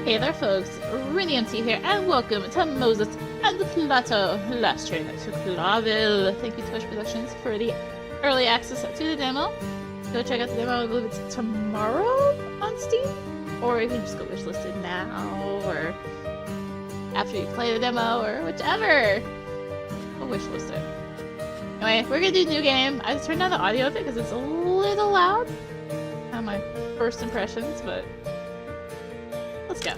Hey there folks, rinimt here, and welcome to Moses and Plato. Last train to Clawville. Thank you Toge Productions for the early access to the demo. Go check out the demo, I believe it's tomorrow on Steam. Or you can just go wishlisted now, or after you play the demo, or whichever. Go wishlist it. Anyway, we're gonna do new game. I just turned down the audio of it because it's a little loud. Not my first impressions, but let's go.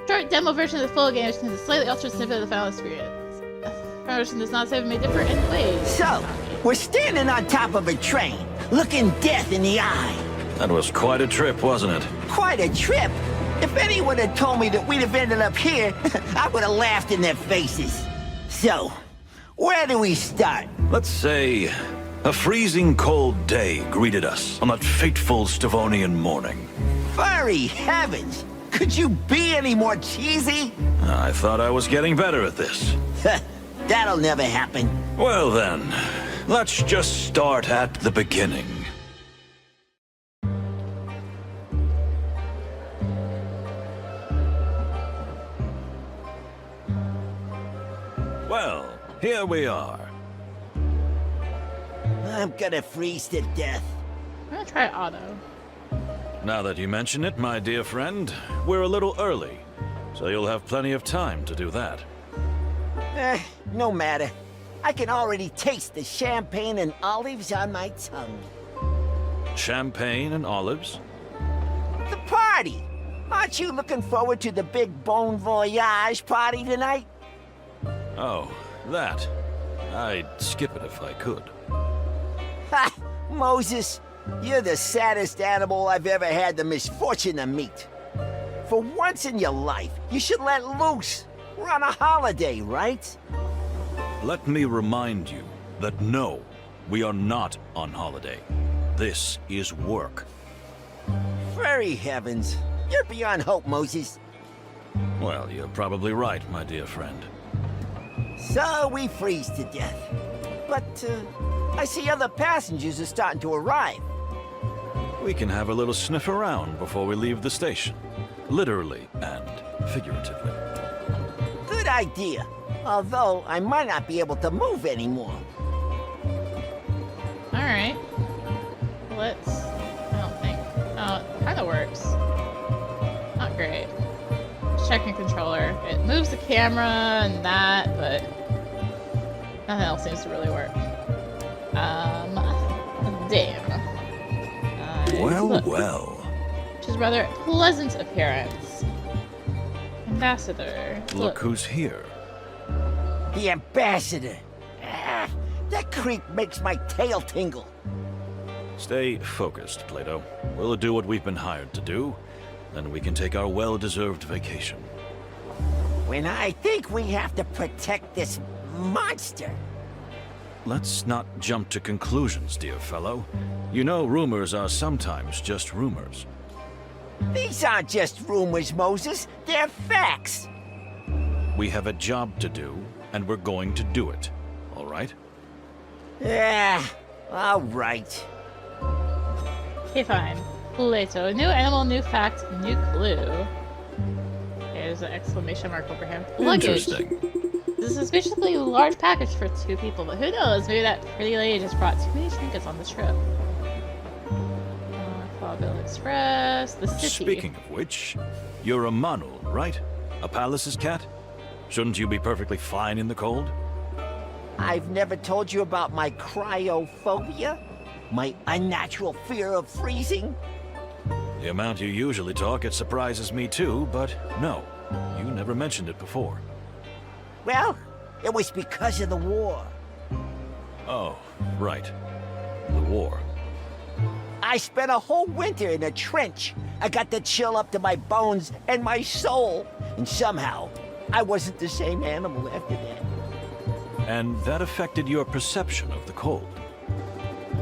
Short demo version of the full game, which contains a slightly altered snippet of the final experience. The version does not say it may differ in ways. So, we're standing on top of a train, looking death in the eye. That was quite a trip, wasn't it? Quite a trip. If anyone had told me that we'd have ended up here, I would have laughed in their faces. So, where do we start? Let's say a freezing cold day greeted us on that fateful Stavonian morning. Furry heavens! Could you be any more cheesy? I thought I was getting better at this. That'll never happen. Well then, let's just start at the beginning. Well, here we are. I'm gonna freeze to death. I'm gonna try auto. Now that you mention it, my dear friend, we're a little early, so you'll have plenty of time to do that. No matter. I can already taste the champagne and olives on my tongue. Champagne and olives? The party! Aren't you looking forward to the big Bon Voyage party tonight? Oh, that. I'd skip it if I could. Ha! Moses, you're the saddest animal I've ever had the misfortune to meet. For once in your life, you should let loose. We're on a holiday, right? Let me remind you that no, we are not on holiday. This is work. Furry heavens. You're beyond hope, Moses. Well, you're probably right, my dear friend. So we freeze to death. But, I see other passengers are starting to arrive. We can have a little sniff around before we leave the station. Literally and figuratively. Good idea. Although, I might not be able to move anymore. Alright. I don't think. Oh, it kinda works. Not great. Checking controller. It moves the camera and that, but nothing else seems to really work. Damn. Look, Well. which is rather pleasant appearance. Ambassador. Look who's here. The ambassador. Ah, that creep makes my tail tingle. Stay focused, Plato. We'll do what we've been hired to do, then we can take our well-deserved vacation. When I think we have to protect this monster. Let's not jump to conclusions, dear fellow. You know rumors are sometimes just rumors. These aren't just rumors, Moses. They're facts. We have a job to do, and we're going to do it. All right? Yeah, all right. Okay, fine. Plato. New animal, new fact, new clue. There's an exclamation mark over here. Luggage. Interesting. This is basically a large package for 2 people, but who knows? Maybe that pretty lady just brought too many trinkets on this trip. Clawville Express, the city. Speaking of which, you're a Manu, right? A palace's cat? Shouldn't you be perfectly fine in the cold? I've never told you about my cryophobia? My unnatural fear of freezing? The amount you usually talk, it surprises me too, but no. You never mentioned it before. Well, it was because of the war. Oh, right. The war. I spent a whole winter in a trench. I got the chill up to my bones and my soul. And somehow, I wasn't the same animal after that. And that affected your perception of the cold.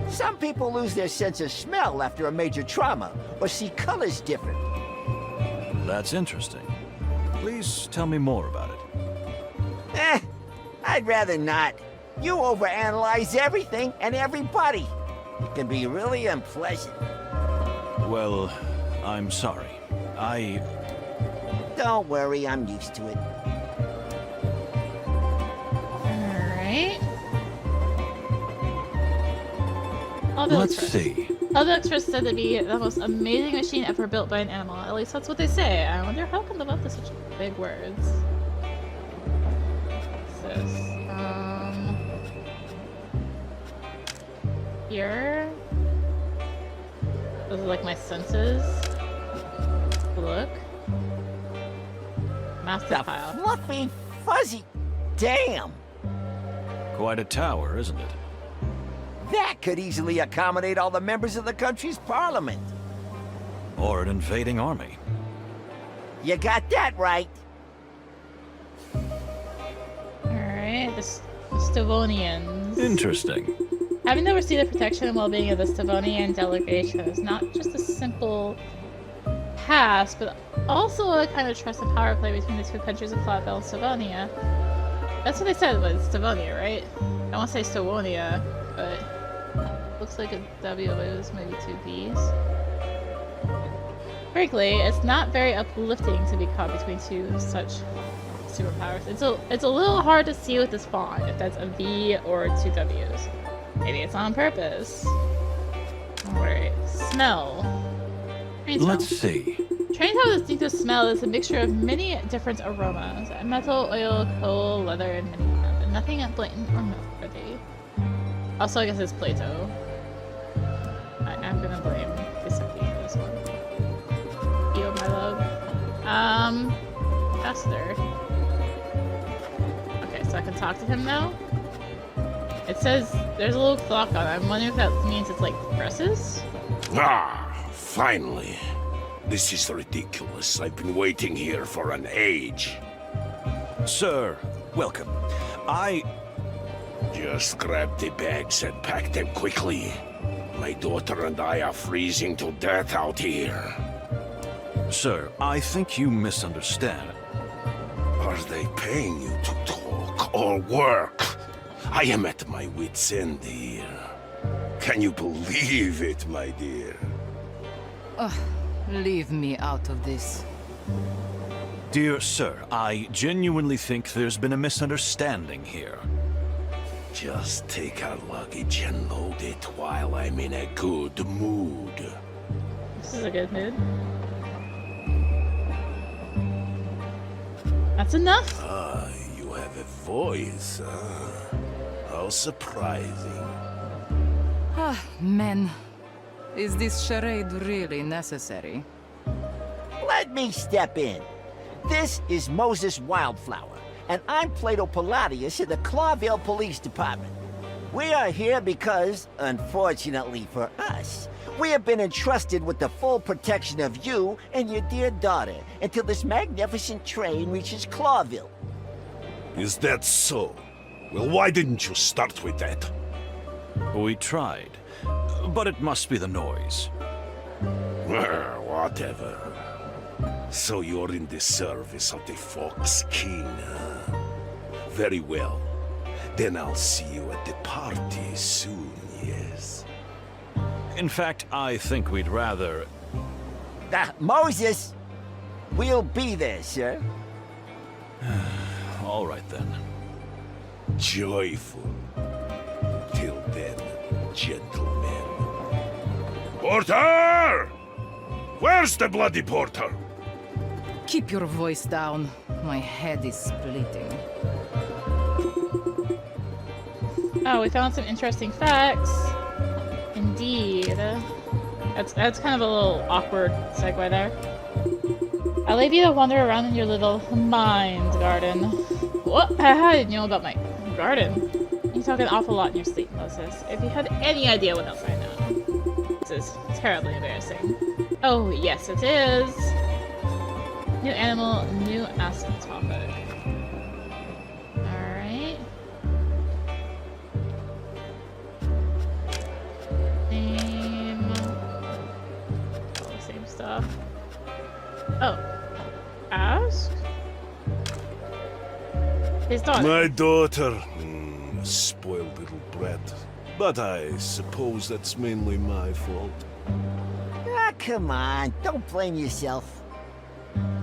Some people lose their sense of smell after a major trauma, or see colors different. That's interesting. Please tell me more about it. I'd rather not. You overanalyze everything and everybody. It can be really unpleasant. Well, I'm sorry. Don't worry, I'm used to it. Alright. Let's see. All the extras said to be the most amazing machine ever built by an animal. At least that's what they say. I wonder how come them up with such big words. What's this? Here. Those are like my senses. Look. Master The pile. fluffy, fuzzy... Damn! Quite a tower, isn't it? That could easily accommodate all the members of the country's parliament. Or an invading army. You got that right. Alright, the Stavonians. Interesting. Having to oversee the protection and well-being of the Stavonian delegation is not just a simple task, but also a kind of trust and power play between the two countries of Clawville and Stavonia. That's what they said was Stavonia, right? I want to say Stavonia, but looks like a W is maybe two B's. Frankly, it's not very uplifting to be caught between two such superpowers. It's a little hard to see with this font if that's a V or two W's. Maybe it's on purpose. Alright, smell. Train smell. Let's see. Trains have a distinctive smell that's a mixture of many different aromas. Metal, oil, coal, leather, and many more, but nothing blatant or noteworthy. Also, I guess it's Plato. I'm gonna blame Giuseppe for this one. You, my love. Faster. Okay, so I can talk to him now? It says there's a little clock on it. I'm wondering if that means it's like progresses? Ah, finally. This is ridiculous. I've been waiting here for an age. Sir, welcome. Just grab the bags and pack them quickly. My daughter and I are freezing to death out here. Sir, I think you misunderstand. Are they paying you to talk or work? I am at my wit's end here. Can you believe it, my dear? Leave me out of this. Dear sir, I genuinely think there's been a misunderstanding here. Just take our luggage and load it while I'm in a good mood. This is a good mood. That's enough. Ah, you have a voice, huh? How surprising. Ah, men. Is this charade really necessary? Let me step in. This is Moses Wildflower, and I'm Plato Palladius in the Clawville Police Department. We are here because, unfortunately for us, we have been entrusted with the full protection of you and your dear daughter until this magnificent train reaches Clawville. Is that so? Well, why didn't you start with that? We tried, but it must be the noise. Whatever. So you're in the service of the Fox King, huh? Very well. Then I'll see you at the party soon, yes? In fact, I think we'd rather... Moses! We'll be there, sir. All right then. Joyful. Till then, gentlemen. Porter! Where's the bloody porter? Keep your voice down. My head is splitting. Oh, we found some interesting facts. Indeed. That's kind of a little awkward segue there. I'll leave you to wander around in your little mind garden. What? How did you know about my garden? You talk an awful lot in your sleep, Moses. If you had any idea what else I know. This is terribly embarrassing. Oh, yes it is. New animal, new ask topic. Alright. Name. All the same stuff. Oh. Ask? His daughter. My daughter. A spoiled little brat. But I suppose that's mainly my fault. Ah, come on. Don't blame yourself.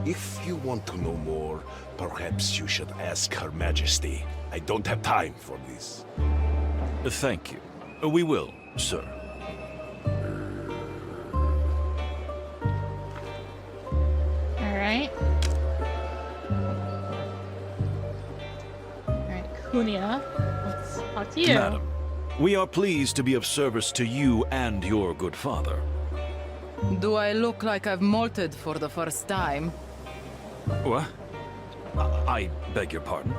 If you want to know more, perhaps you should ask Her Majesty. I don't have time for this. Thank you. We will, sir. Alright. Alright, Kunia. Let's talk to you. Madam, we are pleased to be of service to you and your good father. Do I look like I've molted for the first time? What? I beg your pardon?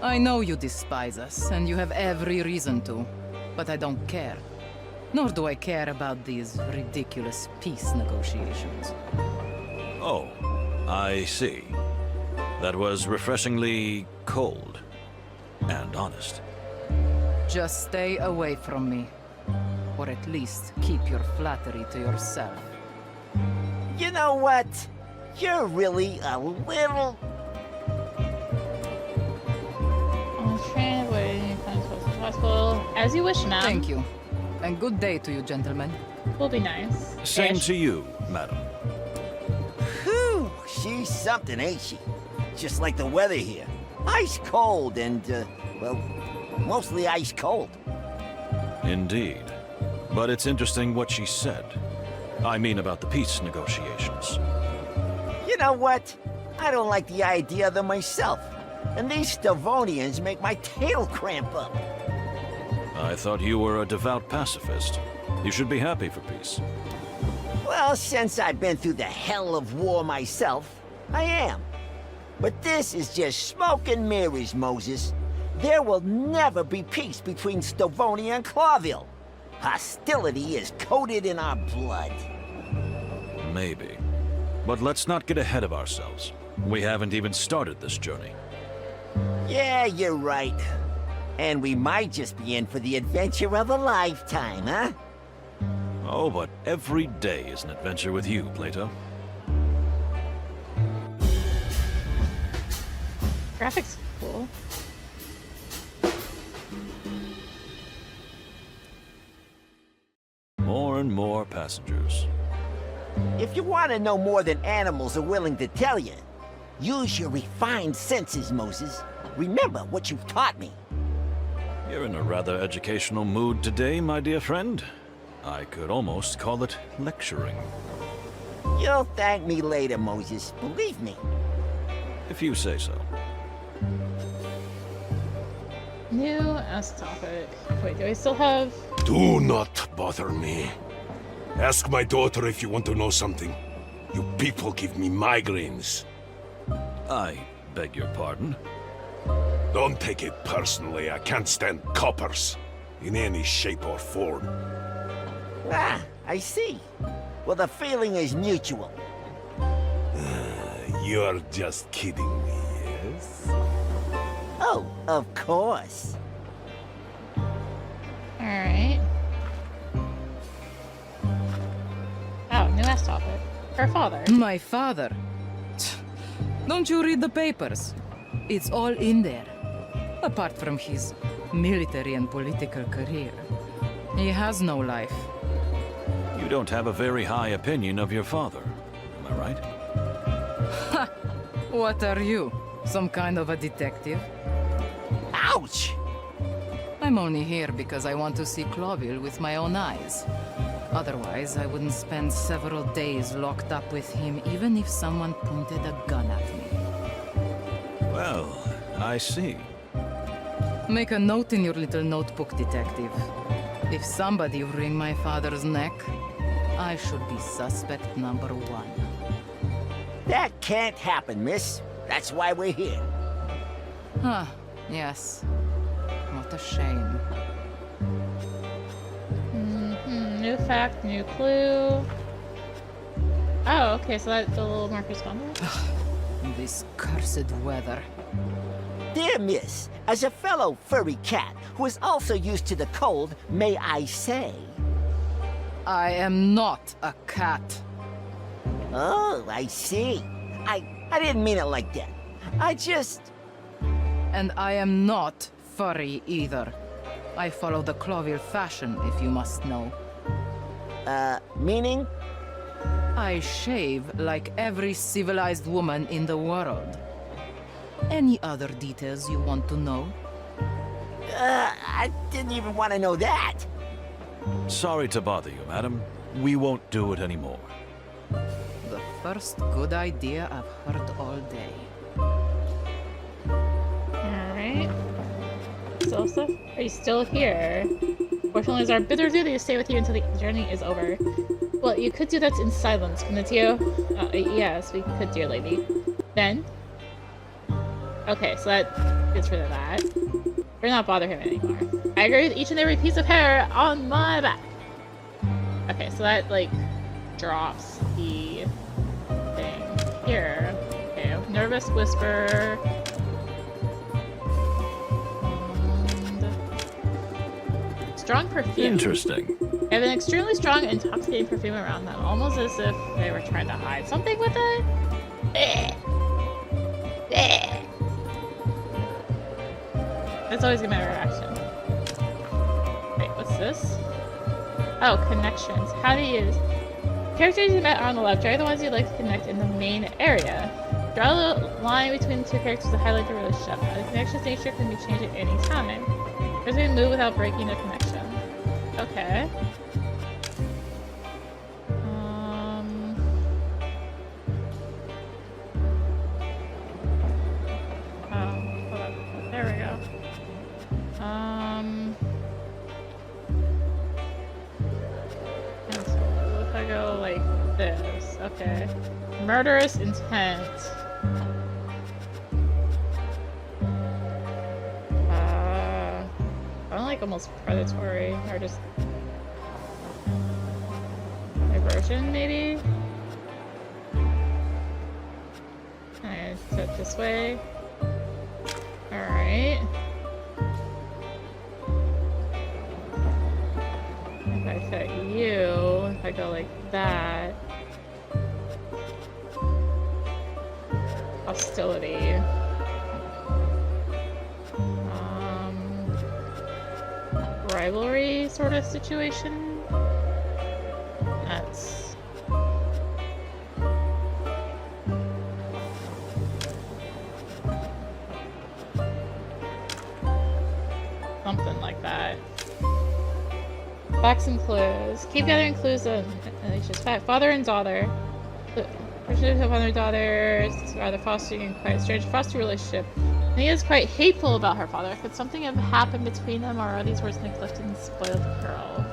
I know you despise us, and you have every reason to. But I don't care. Nor do I care about these ridiculous peace negotiations. Oh, I see. That was refreshingly cold and honest. Just stay away from me. Or at least keep your flattery to yourself. You know what? You're really a little... I'll try and avoid any time as close as possible. As you wish, ma'am. Thank you. And good day to you, gentlemen. Will be nice. Same Ish. to you, madam. Whew, she's something, ain't she? Just like the weather here. Ice cold and, well, mostly ice cold. Indeed. But it's interesting what she said. I mean about the peace negotiations. You know what? I don't like the idea of them myself. And these Stavonians make my tail cramp up. I thought you were a devout pacifist. You should be happy for peace. Well, since I've been through the hell of war myself, I am. But this is just smoke and mirrors, Moses. There will never be peace between Stavonia and Clawville. Hostility is coated in our blood. Maybe. But let's not get ahead of ourselves. We haven't even started this journey. Yeah, you're right. And we might just be in for the adventure of a lifetime, huh? Oh, but every day is an adventure with you, Plato. Graphics cool. More and more passengers. If you want to know more than animals are willing to tell you, use your refined senses, Moses. Remember what you've taught me. You're in a rather educational mood today, my dear friend. I could almost call it lecturing. You'll thank me later, Moses. Believe me. If you say so. New S topic. Wait, do I still have... Do not bother me. Ask my daughter if you want to know something. You people give me migraines. I beg your pardon? Don't take it personally. I can't stand coppers in any shape or form. Ah, I see. Well, the feeling is mutual. You're just kidding me, yes? Oh, of course. Alright. Oh, new S topic. Her father. My father? Don't you read the papers? It's all in there. Apart from his military and political career. He has no life. You don't have a very high opinion of your father, am I right? What are you? Some kind of a detective? Ouch! I'm only here because I want to see Clawville with my own eyes. Otherwise, I wouldn't spend several days locked up with him even if someone pointed a gun at me. Well, I see. Make a note in your little notebook, detective. If somebody wring my father's neck, I should be suspect number one. That can't happen, miss. That's why we're here. Huh, yes. What a shame. New fact, new clue. Oh, okay, so that the little marker's gone there. This cursed weather. Dear miss, as a fellow furry cat who is also used to the cold, may I say... I am not a cat. Oh, I see. I didn't mean it like that. I just... And I am not furry either. I follow the Clawville fashion, if you must know. Meaning? I shave like every civilized woman in the world. Any other details you want to know? I didn't even want to know that. Sorry to bother you, madam. We won't do it anymore. The first good idea I've heard all day. Alright. Joseph, are you still here? Fortunately, it's our bitter duty to stay with you until the journey is over. Well, you could do that in silence, couldn't you? Yes, we could, dear lady. Then? Okay, so that gets rid of that. We're not bothering him anymore. I agree with each and every piece of hair on my back. Okay, so that, like, drops the thing here. Okay, nervous whisper. And strong perfume. Interesting. I have an extremely strong, intoxicating perfume around them, almost as if they were trying to hide something with it. That's always gonna be my reaction. Wait, what's this? Oh, connections. How to use. Characters you met are on the left. Drag the ones you'd like to connect in the main area. Draw the line between the two characters to highlight the relationship. The connection's nature can be changed at any time. There's a move without breaking the connection. Okay. Hold on. There we go. And so if I go like this, okay. Murderous intent. I don't like almost predatory, or just aversion, maybe? Alright, set this way. Alright. If I set you, if I go like that. Hostility. Rivalry sort of situation. That's something like that. Facts and clues. Keep gathering clues on Alicia's fact. Father and daughter. Person of father and daughter is rather fostering and quite a strange foster relationship. He is quite hateful about her father. Could something have happened between them, or are these words neglected and spoiled the girl?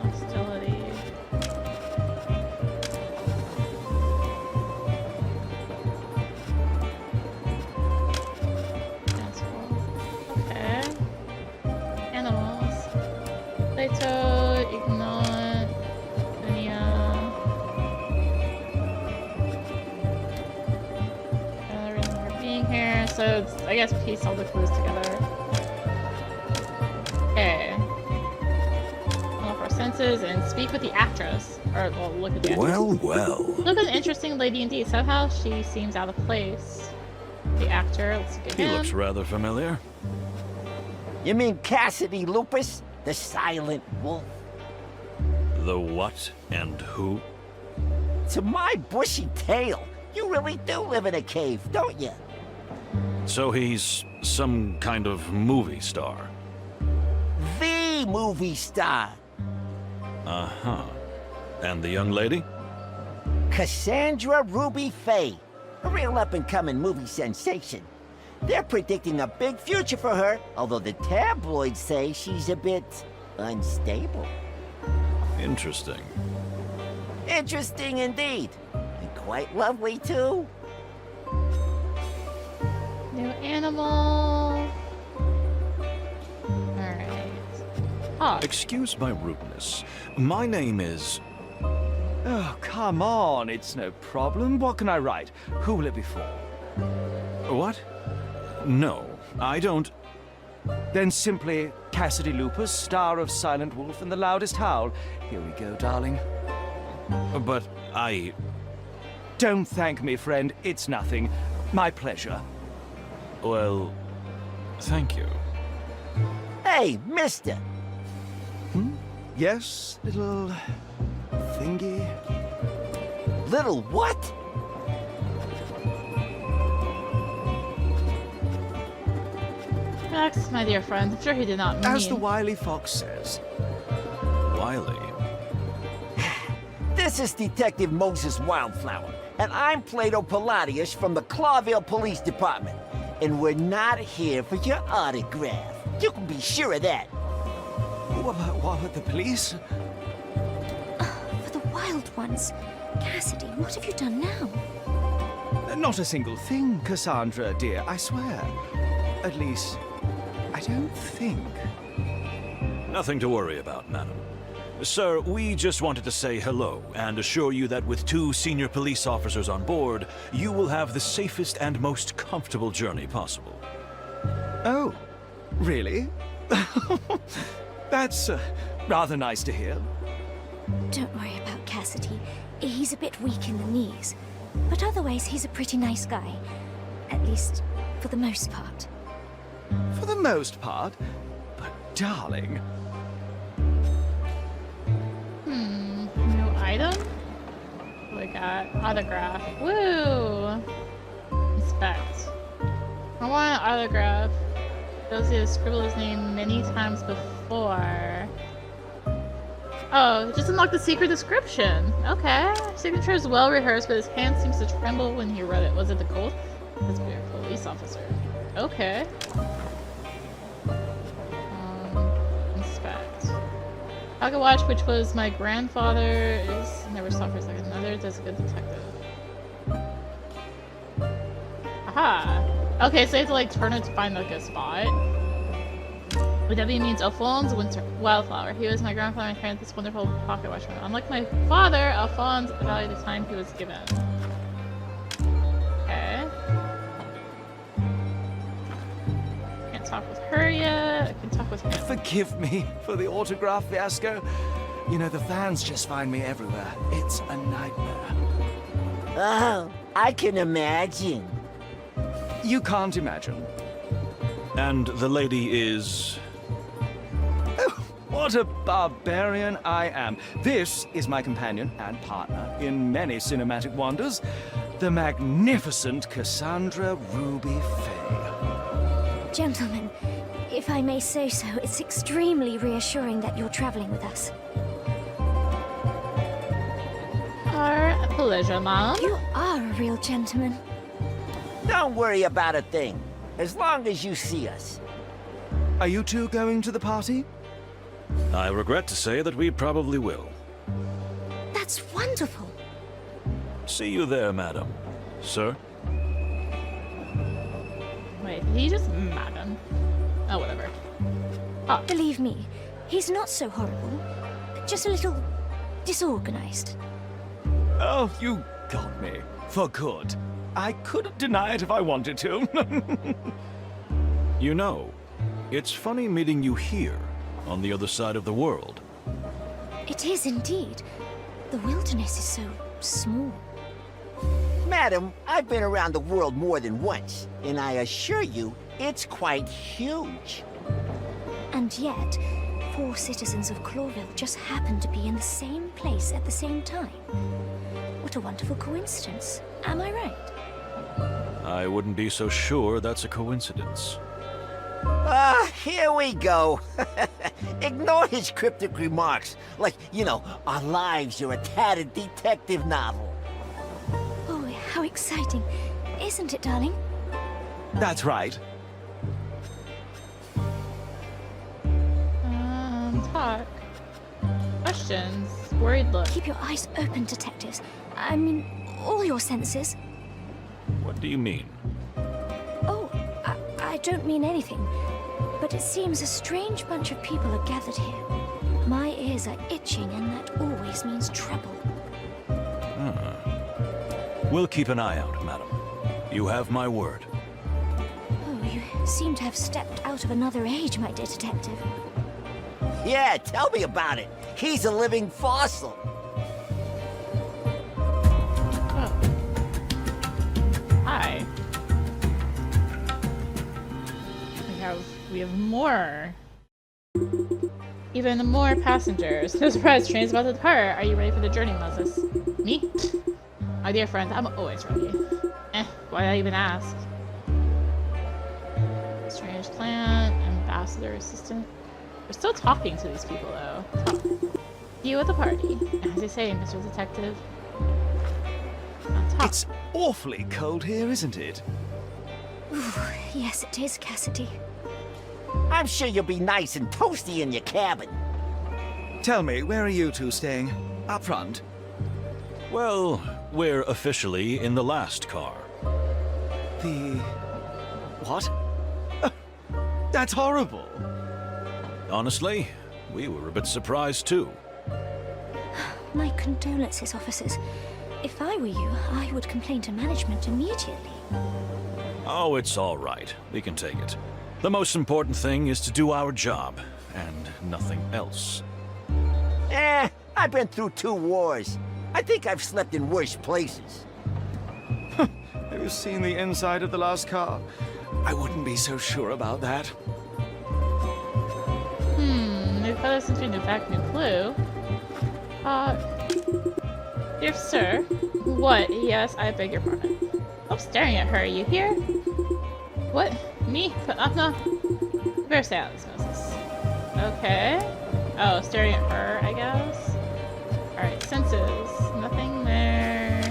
Hostility. Okay. Animals. Plato, Ignat, Linnea. Another reason for being here. So it's, I guess, piece all the clues together. Okay. All of our senses and speak with the actress. Or, well, look at the actress. Well. Look at an interesting lady indeed. Somehow she seems out of place. The actor, let's look at He him. looks rather familiar. You mean Cassidy Lupus, the silent wolf? The what and who? To my bushy tail, you really do live in a cave, don't you? So he's some kind of movie star. The movie star. Uh-huh. And the young lady? Cassandra Ruby Faye, a real up-and-coming movie sensation. They're predicting a big future for her, although the tabloids say she's a bit unstable. Interesting. Interesting indeed. And quite lovely, too. New animal. Alright. Oh, Excuse my rudeness. My name is... Oh, come on, it's no problem. What can I write? Who will it be for? What? No, I don't... Then simply Cassidy Lupus, star of Silent Wolf and the Loudest Howl. Here we go, darling. But I... Don't thank me, friend. It's nothing. My pleasure. Well, Thank you. Hey, mister. Yes, little thingy. Little what? Max, my dear friend, I'm sure he did not mean... As the wily fox says. Wiley. This is Detective Moses Wildflower, and I'm Plato Palladius from the Clawville Police Department. And we're not here for your autograph. You can be sure of that. What about the police? For the wild ones. Cassidy, what have you done now? Not a single thing, Cassandra, dear, I swear. At least, I don't think. Nothing to worry about, madam. Sir, we just wanted to say hello and assure you that with 2 senior police officers on board, you will have the safest and most comfortable journey possible. Oh, really? That's rather nice to hear. Don't worry about Cassidy. He's a bit weak in the knees. But otherwise, he's a pretty nice guy. At least, for the most part. For the most part. But darling, New item? We got autograph. Woo! Inspect. I want an autograph. Those who scribbled his name many times before. Oh, just unlocked the secret description. Okay. Signature is well rehearsed, but his hand seems to tremble when he read it. Was it the gold? Must be a police officer. Okay. Inspect. Pocket watch, which was my grandfather, is never stopped for a second. Another does a good detective. Aha! Okay, so you have to like turn it to find like a spot. The W means Alphonse Wildflower. He was my grandfather and inherited this wonderful pocket watch. Unlike my father, Alphonse valued the time he was given. Okay. Can't talk with her yet. I can talk with him. forgive me for the autograph fiasco. You know, the fans just find me everywhere. It's a nightmare. Oh, I can imagine. You can't imagine. And the lady is... Oh, what a barbarian I am. This is my companion and partner in many cinematic wonders, the magnificent Cassandra Ruby Faye. Gentlemen, if I may say so, it's extremely reassuring that you're traveling with us. Our pleasure, Mom. You are a real gentleman. Don't worry about a thing, as long as you see us. Are you two going to the party? I regret to say that we probably will. That's wonderful. See you there, madam. Sir? Wait, did he just madam? Oh, whatever. Ah, Believe me, he's not so horrible. Just a little disorganized. Oh, you got me. For good. I couldn't deny it if I wanted to. You know, it's funny meeting you here, on the other side of the world. It is indeed. The wilderness is so small. Madam, I've been around the world more than once, and I assure you, it's quite huge. And yet, 4 citizens of Clawville just happen to be in the same place at the same time. What a wonderful coincidence. Am I right? I wouldn't be so sure that's a coincidence. Here we go. Ignore his cryptic remarks, like, you know, our lives are a tattered detective novel. Oh, how exciting. Isn't it, darling? That's right. Talk. Questions. Worried look. Keep your eyes open, detectives. I mean, all your senses. What do you mean? Oh, I don't mean anything. But it seems a strange bunch of people are gathered here. My ears are itching, and that always means trouble. We'll keep an eye out, madam. You have my word. Oh, you seem to have stepped out of another age, my dear detective. Yeah, tell me about it. He's a living fossil. Oh. Hi. We have more. Even more passengers. No surprise, train's about to depart. Are you ready for the journey, Moses? Me? My dear friend, I'm always ready. Why'd I even ask? Strange plant, ambassador, assistant. We're still talking to these people, though. You at the party. As you say, Mr. Detective. It's awfully cold here, isn't it? Ooh, yes, it is, Cassidy. I'm sure you'll be nice and toasty in your cabin. Tell me, where are you two staying? Up front? Well, we're officially in the last car. The... what? That's horrible. Honestly, we were a bit surprised too. My condolences, officers. If I were you, I would complain to management immediately. Oh, it's all right. We can take it. The most important thing is to do our job, and nothing else. I've been through 2 wars. I think I've slept in worse places. Have you seen the inside of the last car? I wouldn't be so sure about that. New color since new fact, new clue. Dear sir. What? Yes, I beg your pardon. I'm staring at her, you hear? What? Me? No. Better stay out of this, Moses. Okay. Oh, staring at her, I guess. Alright, senses. Nothing there.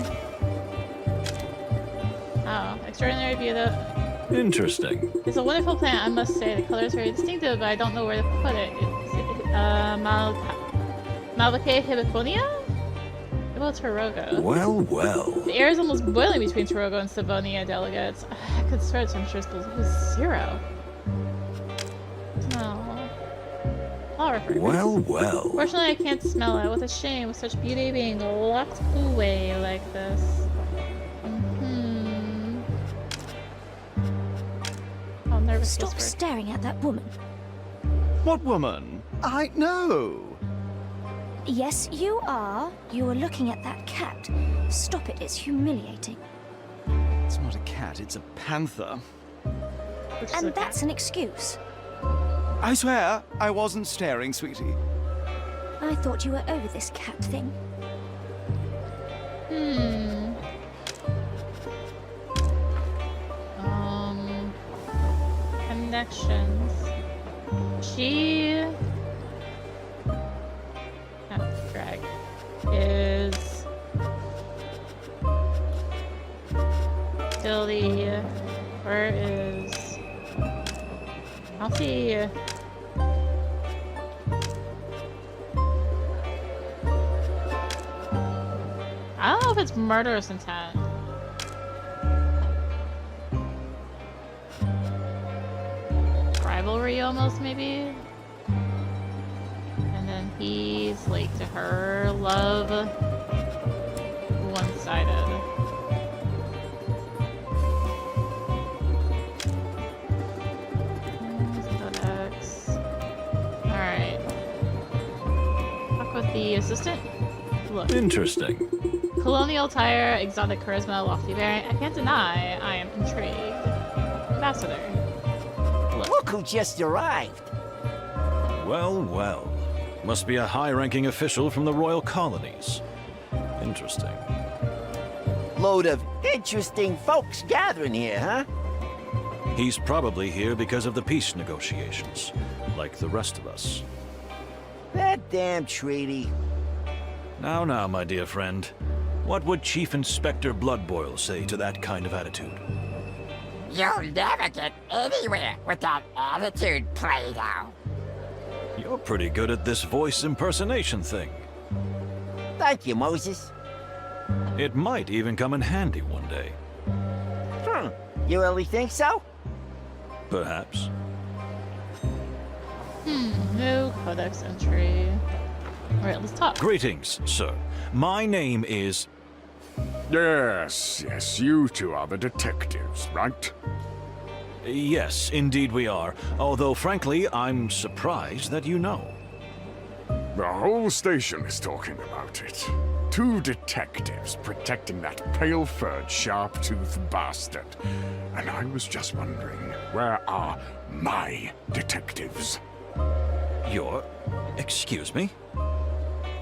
Oh, extraordinary view though. Interesting. It's a wonderful plant, I must say. The color is very distinctive, but I don't know where to put it. Malvaceae hibiconia? What about Torogo? Well, well. The air is almost boiling between Torogo and Savonia delegates. I could swear the temperature is below 0. No. I'll refer. Well, well. Fortunately, I can't smell it. What a shame, with such beauty being locked away like this. Oh, nervous. Stop staring at that woman. What woman? I know. Yes, you are. You are looking at that cat. Stop it, it's humiliating. It's not a cat, it's a panther. And that's an excuse. I swear, I wasn't staring, sweetie. I thought you were over this cat thing. Connections. She... Greg is Dilly. Where is I'll see. I don't know if it's murderous intent. Rivalry almost, maybe? He's like to her love one-sided. Alright. Talk with the assistant. Look. Interesting. Colonial attire, exotic charisma, lofty bearing. I can't deny I am intrigued. Ambassador. Look who just arrived. Well, well. Must be a high-ranking official from the royal colonies. Interesting. Load of interesting folks gathering here, huh? He's probably here because of the peace negotiations, like the rest of us. That damn treaty. Now, my dear friend. What would Chief Inspector Bloodboil say to that kind of attitude? You'll never get anywhere with that attitude, Plato. You're pretty good at this voice impersonation thing. Thank you, Moses. It might even come in handy one day. You really think so? Perhaps. No codex entry. Alright, let's talk. Greetings, sir. My name is... Yes, you two are the detectives, right? Yes, indeed we are. Although, frankly, I'm surprised that you know. The whole station is talking about it. 2 detectives protecting that pale-furred, sharp-toothed bastard. And I was just wondering, where are my detectives? Excuse me?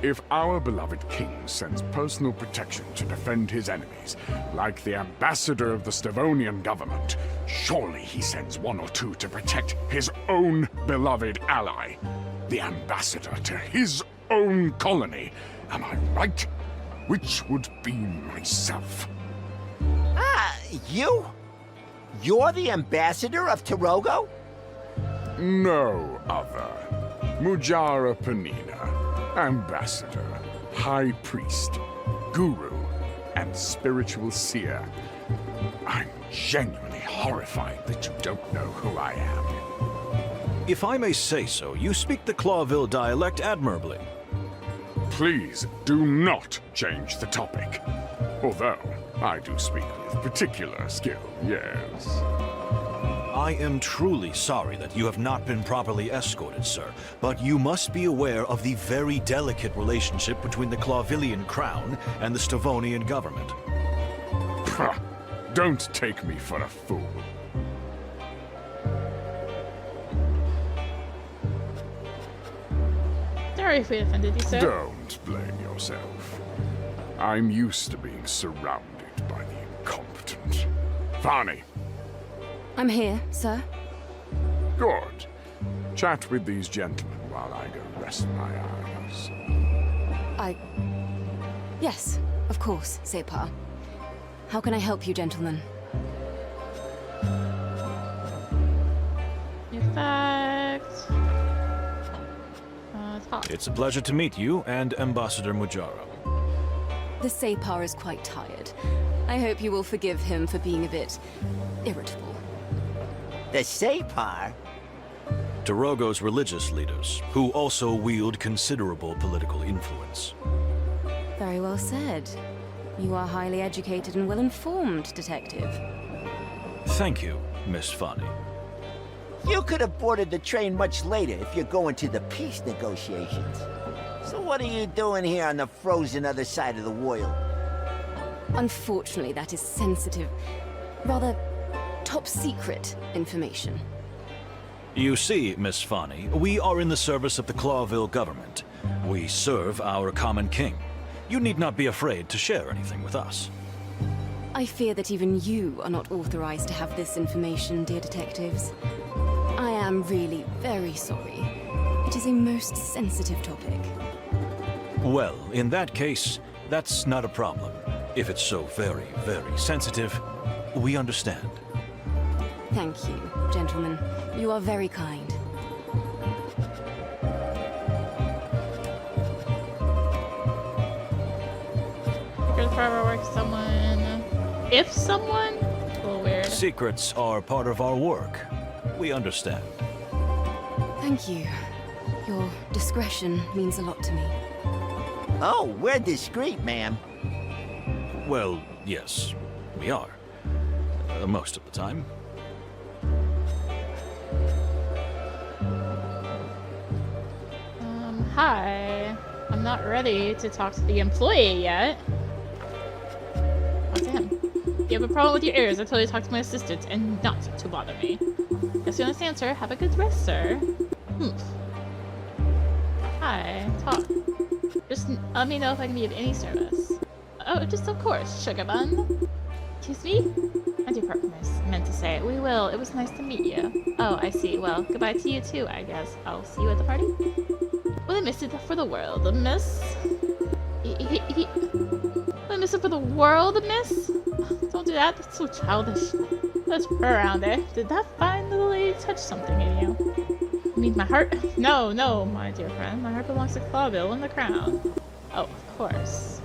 If our beloved king sends personal protection to defend his enemies, like the ambassador of the Stavonian government, surely he sends 1 or 2 to protect his own beloved ally, the ambassador to his own colony. Am I right? Which would be myself. Ah, you? You're the ambassador of Toge? No other. Mujara Panina, ambassador, high priest, guru, and spiritual seer. I'm genuinely horrified that you don't know who I am. If I may say so, you speak the Clawville dialect admirably. Please do not change the topic. Although, I do speak with particular skill, yes. I am truly sorry that you have not been properly escorted, sir, but you must be aware of the very delicate relationship between the Clawvillian crown and the Stavonian government. Pah, don't take me for a fool. Sorry if we offended you, sir. Don't blame yourself. I'm used to being surrounded by the incompetent. Farney, I'm here, sir. good. Chat with these gentlemen while I go rest my eyes. Yes, of course, Separ. How can I help you, gentlemen? In fact, talk. It's a pleasure to meet you and Ambassador Mujara. The Separ is quite tired. I hope you will forgive him for being a bit irritable. The Separ? Toge's religious leaders, who also wield considerable political influence. Very well said. You are highly educated and well-informed, detective. Thank you, Miss Fanny. You could have boarded the train much later if you're going to the peace negotiations. So what are you doing here on the frozen other side of the world? Unfortunately, that is sensitive, rather top-secret information. You see, Miss Fanny, we are in the service of the Clawville government. We serve our common king. You need not be afraid to share anything with us. I fear that even you are not authorized to have this information, dear detectives. I am really very sorry. It is a most sensitive topic. Well, in that case, that's not a problem. If it's so very, very sensitive, we understand. Thank you, gentlemen. You are very kind. Here's the part where I work someone. If someone? A little weird. Secrets are part of our work. We understand. Thank you. Your discretion means a lot to me. Oh, we're discreet, ma'am. Well, yes, we are. Most of the time. Hi. I'm not ready to talk to the employee yet. Talk to him. If you have a problem with your ears, I told you to talk to my assistant and not to bother me. Guess you understand, sir. Have a good rest, sir. Hi. Talk. Just let me know if I can be of any service. Oh, just of course, sugar bun. Excuse me? I do meant to say it. We will. It was nice to meet you. Oh, I see. Well, goodbye to you too, I guess. I'll see you at the party. Will I miss it for the world, miss? Will I miss it for the world, miss? Don't do that. That's so childish. Let's her around there. Did that fine little lady touch something in you? You mean my heart? No, no, my dear friend. My heart belongs to Clawville and the crown. Oh, of course.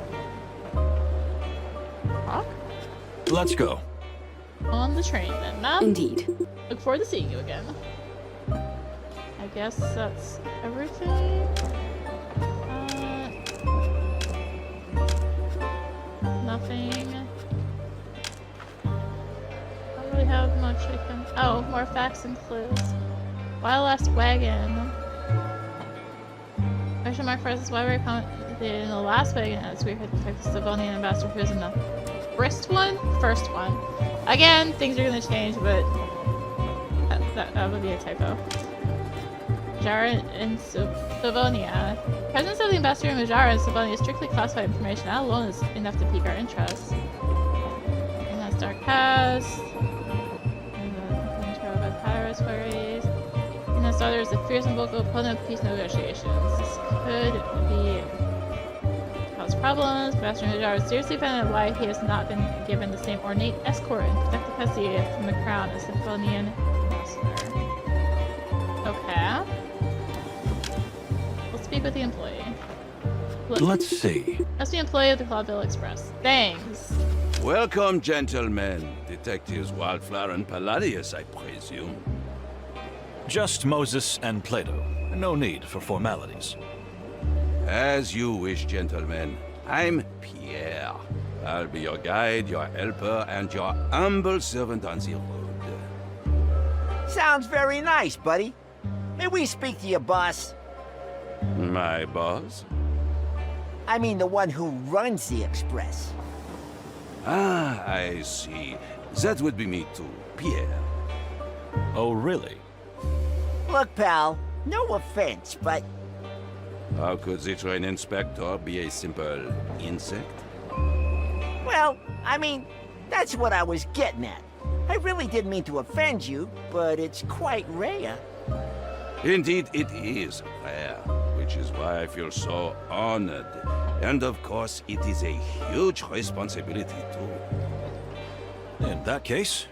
Talk? Let's go. On the train then, ma'am. Indeed. Look forward to seeing you again. I guess that's everything. Nothing. Don't really have much I can. Oh, more facts and clues. Why last wagon? Question mark first. Why we commented in the last wagon as we heard the Slavonian ambassador who was in the first one? First one. Again, things are gonna change, but that would be a typo. Majara in Slavonia. Presence of the ambassador in Majara in Slavonia is strictly classified information. That alone is enough to pique our interest. And that's Dark Past. And the intro about Pyrus worries. And that's daughter is a fierce and vocal opponent of peace negotiations. This could be cause problems. Ambassador in Majara is seriously offended why he has not been given the same ornate escort and protective custody from the crown as the Slavonian ambassador. Okay. Speak with the employee. Let's see. That's the employee of the Clawville Express. Thanks. Welcome, gentlemen. Detectives Wildflower and Palladius, I presume. Just Moses and Plato. No need for formalities. As you wish, gentlemen. I'm Pierre. I'll be your guide, your helper, and your humble servant on the road. Sounds very nice, buddy. May we speak to your boss? My boss? I mean the one who runs the Express. Ah, I see. That would be me too, Pierre. Oh, really? Look, pal, no offense, but How could the train inspector be a simple insect? well, I mean, that's what I was getting at. I really didn't mean to offend you, but it's quite rare. Indeed, it is rare, which is why I feel so honored. And of course, it is a huge responsibility too. In that case,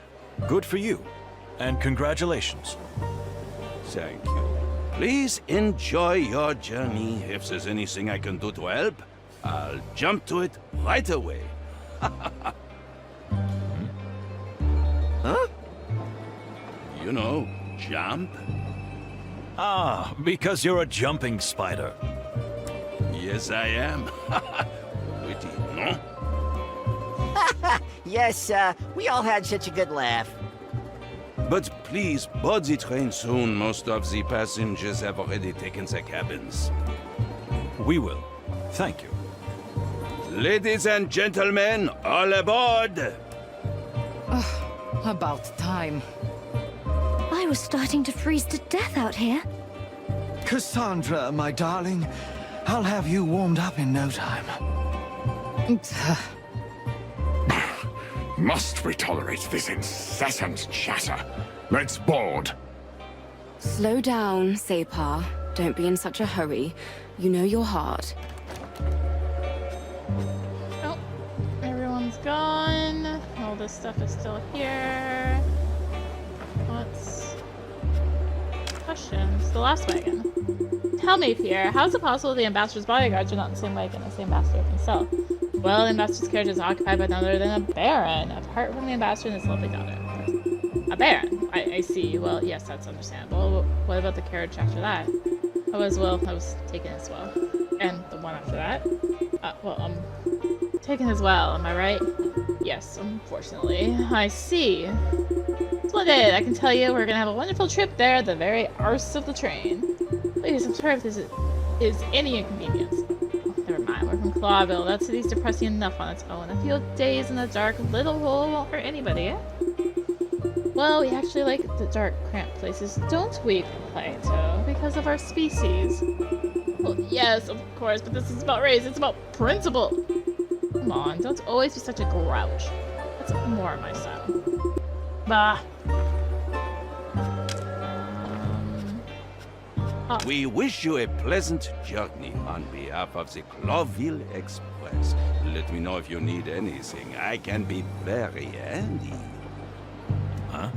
good for you. And congratulations. Thank you. Please enjoy your journey. If there's anything I can do to help, I'll jump to it right away. Huh? You know, jump. Ah, because you're a jumping spider. Yes, I am. Witty, no? Yes, we all had such a good laugh. But please, board the train soon. Most of the passengers have already taken their cabins. We will. Thank you. Ladies and gentlemen, all aboard! About time. I was starting to freeze to death out here. Cassandra, my darling, I'll have you warmed up in no time. Must we tolerate this incessant chatter? Let's board. Slow down, Separ. Don't be in such a hurry. You know your heart. Oh, everyone's gone. All this stuff is still here. What's questions? The last wagon. Tell me, Pierre, how is it possible the ambassador's bodyguards are not in the same wagon as the ambassador himself? Well, the ambassador's carriage is occupied by none other than a baron, apart from the ambassador and his lovely daughter. A baron? I see. Well, yes, that's understandable. What about the carriage after that? I was taken as well. And the one after that? Taken as well, am I right? Yes, unfortunately. I see. Splendid! I can tell you we're gonna have a wonderful trip there at the very arse of the train. Please, I'm sorry if this is any inconvenience. Oh, never mind, we're from Clawville. That city's depressing enough on its own. A few days in the dark little hole won't hurt anybody, eh? Well, we actually like the dark, cramped places, don't we, Plato? Because of our species. Well, yes, of course, but this is about race. It's about principle. Come on, don't always be such a grouch. That's more my style. Bah. We wish you a pleasant journey on behalf of the Clawville Express. Let me know if you need anything. I can be very handy. Huh?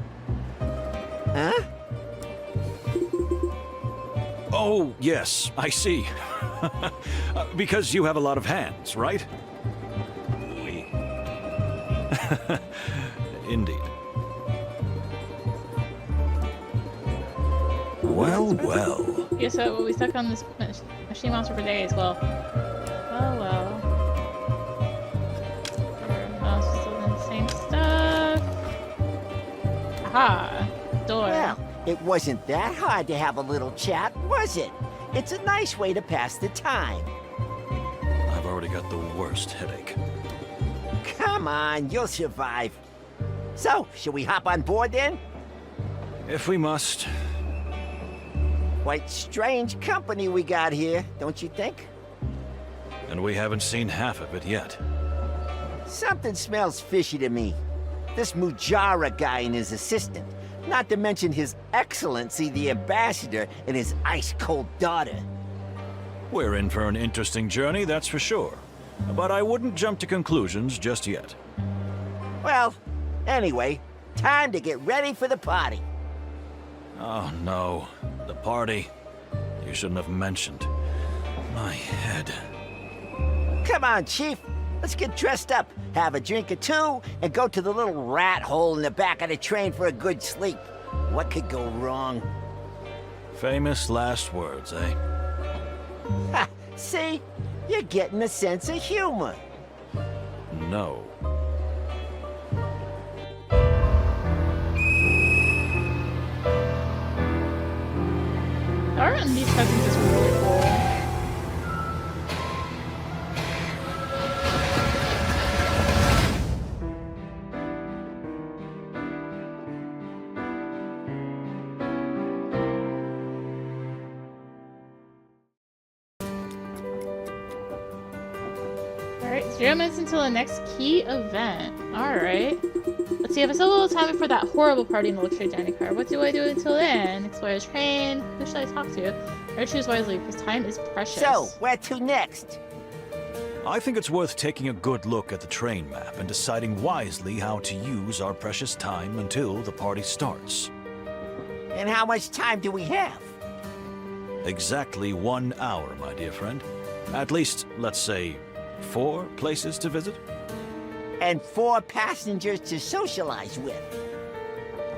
Huh? Oh, yes, I see. Because you have a lot of hands, right? Oui. Indeed. Well, well. Yeah, so we'll be stuck on this machine monster for days. Well. Still doing the same stuff. Aha! Door. Well, It wasn't that hard to have a little chat, was it? It's a nice way to pass the time. I've already got the worst headache. Come on, you'll survive. So, should we hop on board then? If we must. Quite strange company we got here, don't you think? And we haven't seen half of it yet. Something smells fishy to me. This Mujara guy and his assistant. Not to mention His Excellency the Ambassador and his ice-cold daughter. We're in for an interesting journey, that's for sure. But I wouldn't jump to conclusions just yet. Well, anyway, time to get ready for the party. Oh no, the party. You shouldn't have mentioned. My head. Come on, Chief. Let's get dressed up, have a drink or two, and go to the little rat hole in the back of the train for a good sleep. What could go wrong? Famous last words, eh? Ha! See? You're getting a sense of humor. No. Art in these cutscenes is really cool. Alright, 0 minutes until the next key event. Alright. Let's see, I have still a little time before that horrible party in the luxury dining car. What do I do until then? Explore the train. Who should I talk to? Or choose wisely, because time is precious. So, where to next? I think it's worth taking a good look at the train map and deciding wisely how to use our precious time until the party starts. And how much time do we have? Exactly 1 hour, my dear friend. At least, let's say, 4 places to visit? And 4 passengers to socialize with.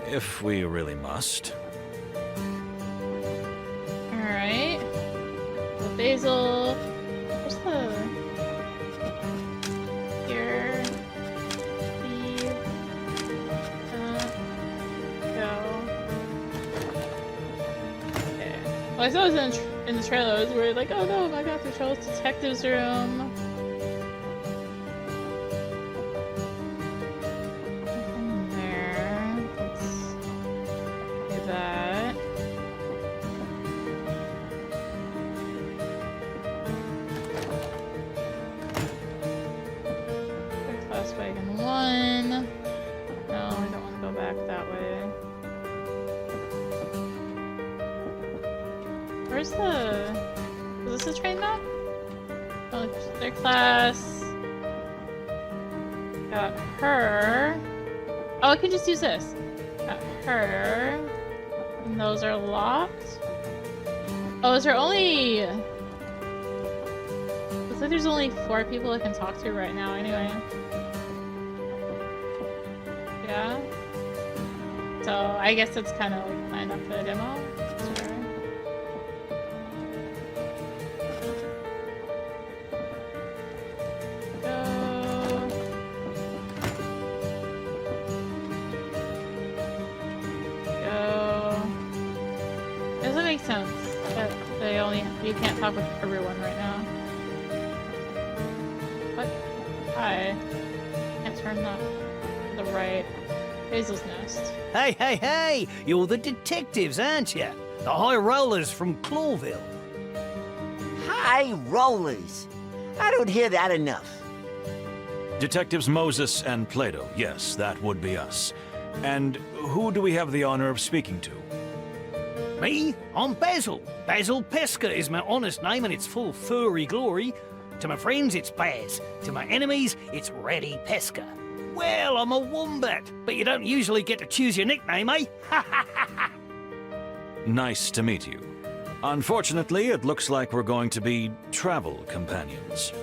If we really must. Alright. So Basil. Where's the... Here. Leave. Go. Okay. Well, I saw it was in the trailer. I was worried, like, oh no, my god, the Charles Detective's room. Nothing there. Let's do that. Class wagon 1. No, I don't want to go back that way. Where's the... Is this a train map? Oh, their class. Got her. Oh, I could just use this. Got her. And those are locked. Oh, is there only... Looks like there's only 4 people I can talk to right now anyway. Yeah. So I guess it's kind of like lined up for the demo. Sure. Go. Doesn't make sense that you can't talk with everyone right now. What? Hi. Can't turn that to the right. Basil's nest. Hey, hey, hey! You're the detectives, aren't you? The high rollers from Clawville. High rollers. I don't hear that enough. Detectives Moses and Plato, yes, that would be us. And who do we have the honor of speaking to? Me? I'm Basil. Basil Pesca is my honest name and it's full furry glory. To my friends, it's Baz. To my enemies, it's Reddy Pesca. Well, I'm a wombat, but you don't usually get to choose your nickname, eh? Nice to meet you. Unfortunately, it looks like we're going to be travel companions.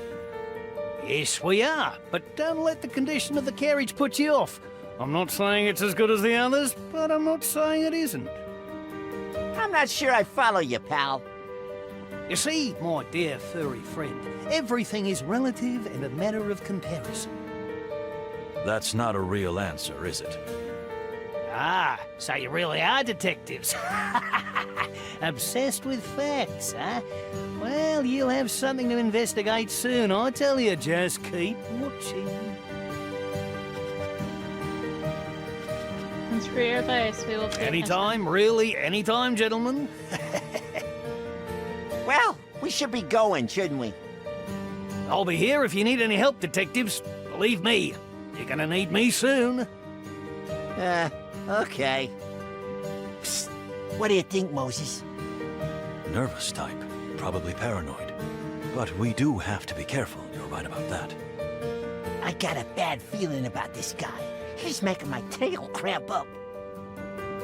Yes, we are, but don't let the condition of the carriage put you off. I'm not saying it's as good as the others, but I'm not saying it isn't. I'm not sure I follow you, pal. You see, my dear furry friend, everything is relative and a matter of comparison. That's not a real answer, is it? Ah, so you really are detectives. Obsessed with facts, huh? Well, you'll have something to investigate soon, I tell you. Just keep watching. Thanks for your advice. We will pay Anytime, really, anytime, gentlemen. Well, we should be going, shouldn't we? I'll be here if you need any help, detectives. Believe me, you're gonna need me soon. Okay. Psst. What do you think, Moses? Nervous type, probably paranoid. But we do have to be careful, you're right about that. I got a bad feeling about this guy. He's making my tail cramp up.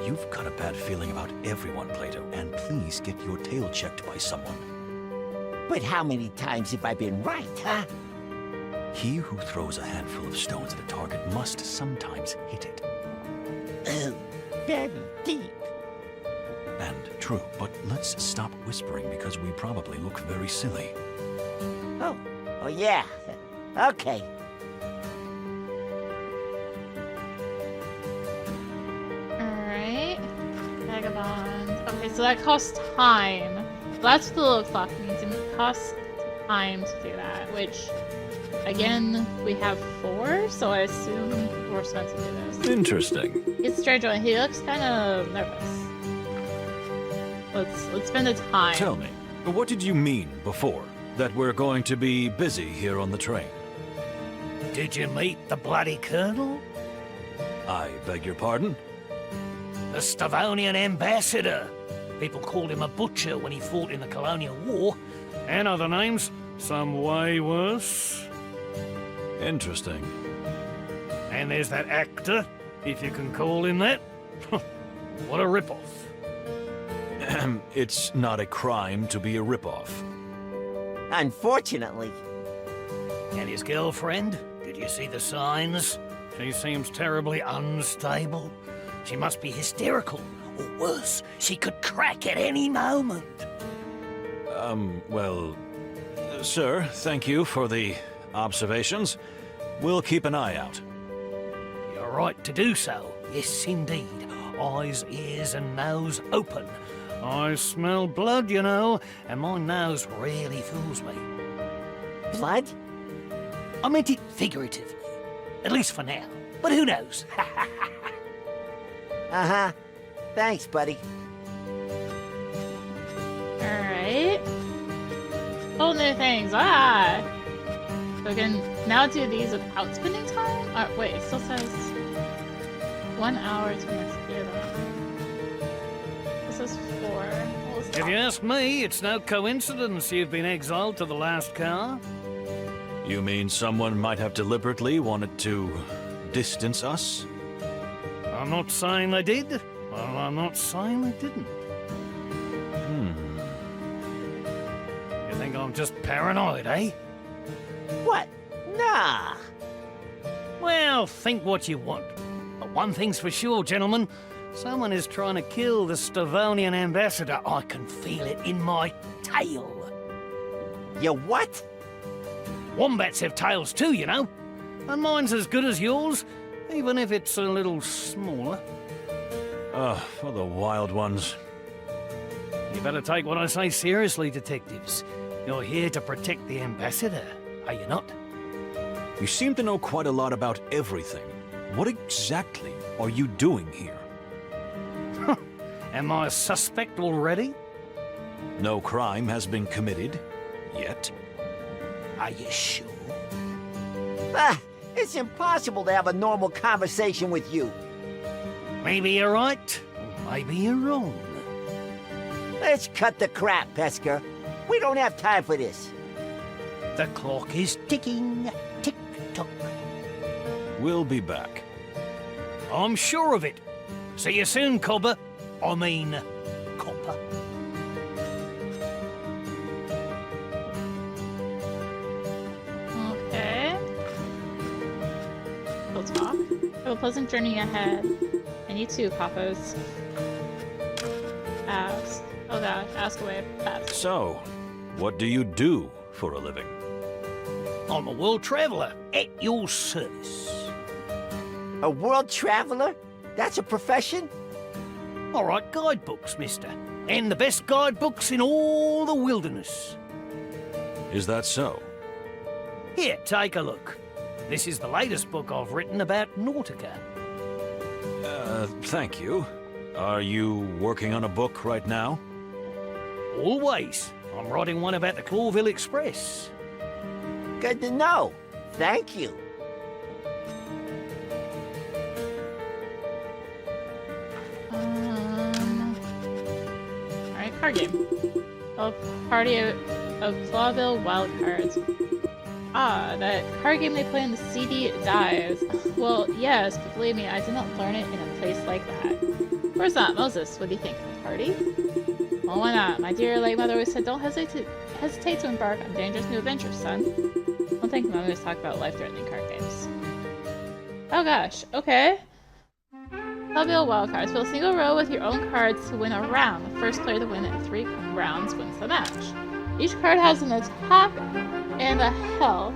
You've got a bad feeling about everyone, Plato, and please get your tail checked by someone. But how many times have I been right, huh? He who throws a handful of stones at a target must sometimes hit it. Very deep. And true, but let's stop whispering because we probably look very silly. Oh yeah. Okay. Alright. Vagabond. Okay, so that costs time. That's what the little clock means. It costs time to do that, which, again, we have 4, so I assume we're supposed to do this. Interesting. It's strange one. He looks kind of nervous. Let's spend the time. Tell me, what did you mean before? That we're going to be busy here on the train? Did you meet the bloody colonel? I beg your pardon? The Stavonian ambassador. People called him a butcher when he fought in the colonial war. And other names, some way worse. Interesting. And there's that actor, if you can call him that. What a ripoff. It's not a crime to be a ripoff. Unfortunately. And his girlfriend? Did you see the signs? She seems terribly unstable. She must be hysterical. Or worse, she could crack at any moment. Well, sir, thank you for the observations. We'll keep an eye out. You're right to do so. Yes, indeed. Eyes, ears, and nose open. I smell blood, you know, and my nose really fools me. Blood? I meant it figuratively. At least for now. But who knows? Uh-huh. Thanks, buddy. Alright. Whole new things. Ah! So we can now do these without spending time? Wait, it still says 1 hour to investigate them. This is 4. If you ask me, it's no coincidence you've been exiled to the last car. You mean someone might have deliberately wanted to distance us? I'm not saying they did. Well, I'm not saying they didn't. You think I'm just paranoid, eh? What? Nah. Well, think what you want. But one thing's for sure, gentlemen. Someone is trying to kill the Stavonian ambassador. I can feel it in my tail. You what? Wombats have tails too, you know. And mine's as good as yours, even if it's a little smaller. For the wild ones. You better take what I say seriously, detectives. You're here to protect the ambassador, are you not? You seem to know quite a lot about everything. What exactly are you doing here? Am I a suspect already? No crime has been committed yet. Are you sure? Ah, it's impossible to have a normal conversation with you. Maybe you're right, or maybe you're wrong. Let's cut the crap, Pesker. We don't have time for this. The clock is ticking. Tick-tock. We'll be back. I'm sure of it. See you soon, Cobber. I mean, Copper. Okay. We'll talk. Have a pleasant journey ahead. And you too, Coppers. Ask. Oh god, ask away. Fast. So, what do you do for a living? I'm a world traveler at your service. A world traveler? That's a profession? All right, guidebooks, mister. And the best guidebooks in all the wilderness. Is that so? Here, take a look. This is the latest book I've written about Nautica. Thank you. Are you working on a book right now? Always. I'm writing one about the Clawville Express. Good to know. Thank you. Alright, card game. A party of Clawville wildcards. Ah, that card game they play in the CD dives. Well, yes, but believe me, I did not learn it in a place like that. Of course not. Moses, what do you think of the party? Well, why not? My dear late mother always said, don't hesitate to embark on dangerous new adventures, son. Don't think Mom always talk about life-threatening card games. Oh gosh, okay. Clawville wildcards. Fill a single row with your own cards to win a round. The first player to win at 3 rounds wins the match. Each card has an attack and a health.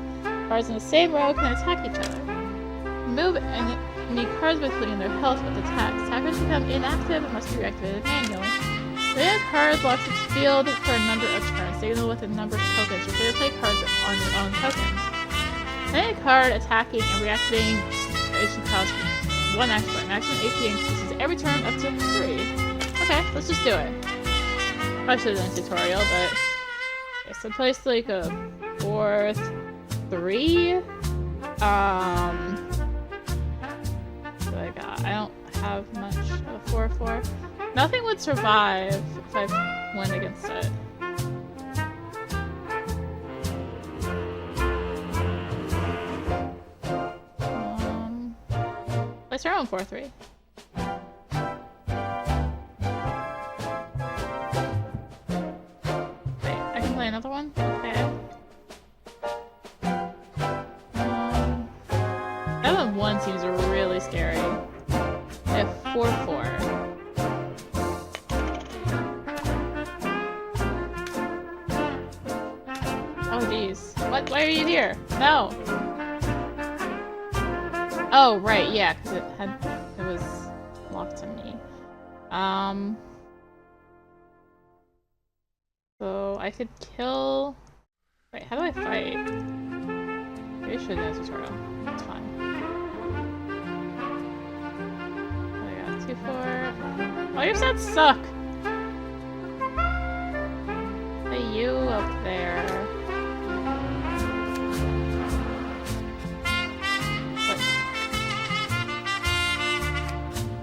Cards in the same row can attack each other. Move any cards including their health with attacks. Attackers become inactive and must be reactivated manually. Play a card blocks its field for a number of turns. Signal with a number of tokens. You're free to play cards on your own tokens. Any card attacking and reactivating should cost 1 action point. Maximum AP increases every turn up to 3. Okay, let's just do it. I should have done a tutorial, but... Okay, so place like a 4-3. So I don't have much of a 4-4. Nothing would survive if I went against it. Place our own 4-3. Wait, I can play another one? Okay. 7-1 seems really scary. I have 4-4. Oh jeez. What? Why are you here? No! Oh, right, yeah, because it was locked to me. So I could kill... Wait, how do I fight? Maybe I should do a tutorial. It's fine. I got 2-4. Oh, your stats suck! Hey, you up there.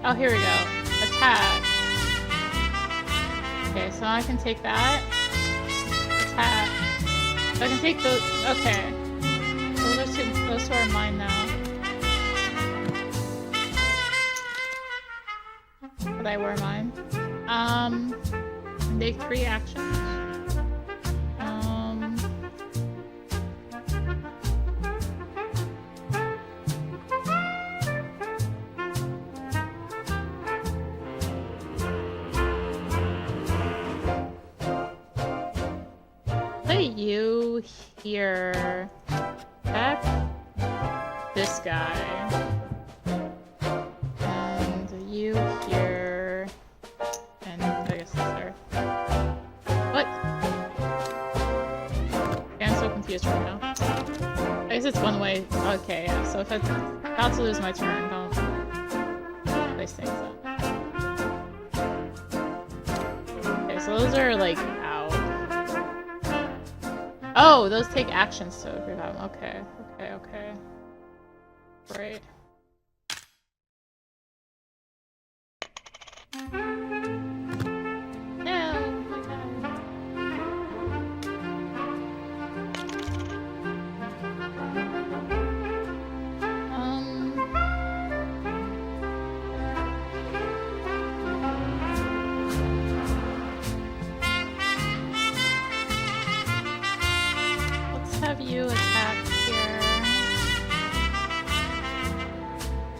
Oh, here we go. Attack. Okay, so I can take that. Attack. So I can take those. Okay. Those two are mine now. But I were mine. Make 3 actions. You here. Attack this guy. And you here. And I guess this there. What? Okay, I'm so confused right now. I guess it's one way. Okay, yeah. So if I'm about to lose my turn, don't place things up. Okay, so those are like oh, those take actions to revive them. Okay, okay, okay. Great. No, my God. Have you attack here.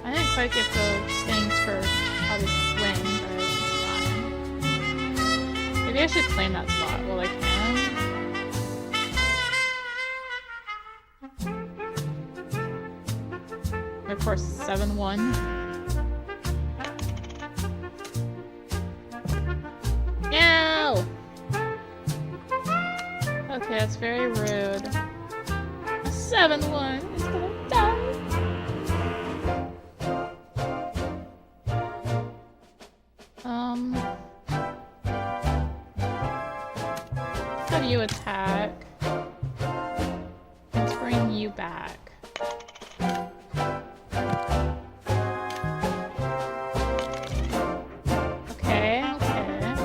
I didn't quite get the things for how to swing, but it's fine. Maybe I should claim that spot while I can. Of course, 7-1. Okay, that's very rude. A 7-1 is gonna die. Have you attack. Let's bring you back. Okay, okay.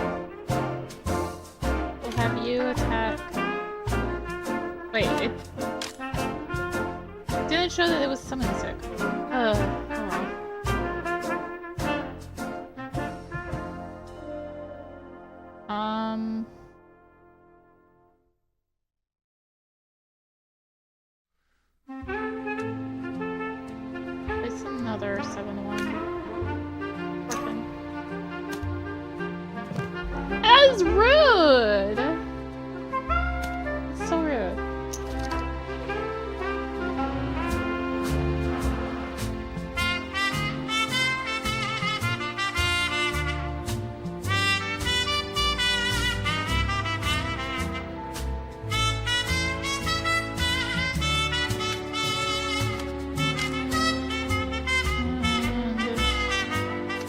We'll have you attack. Wait, it didn't show that it was summoning sick. Oh well. It's another 7-1. Orphan. That is rude! It's so rude.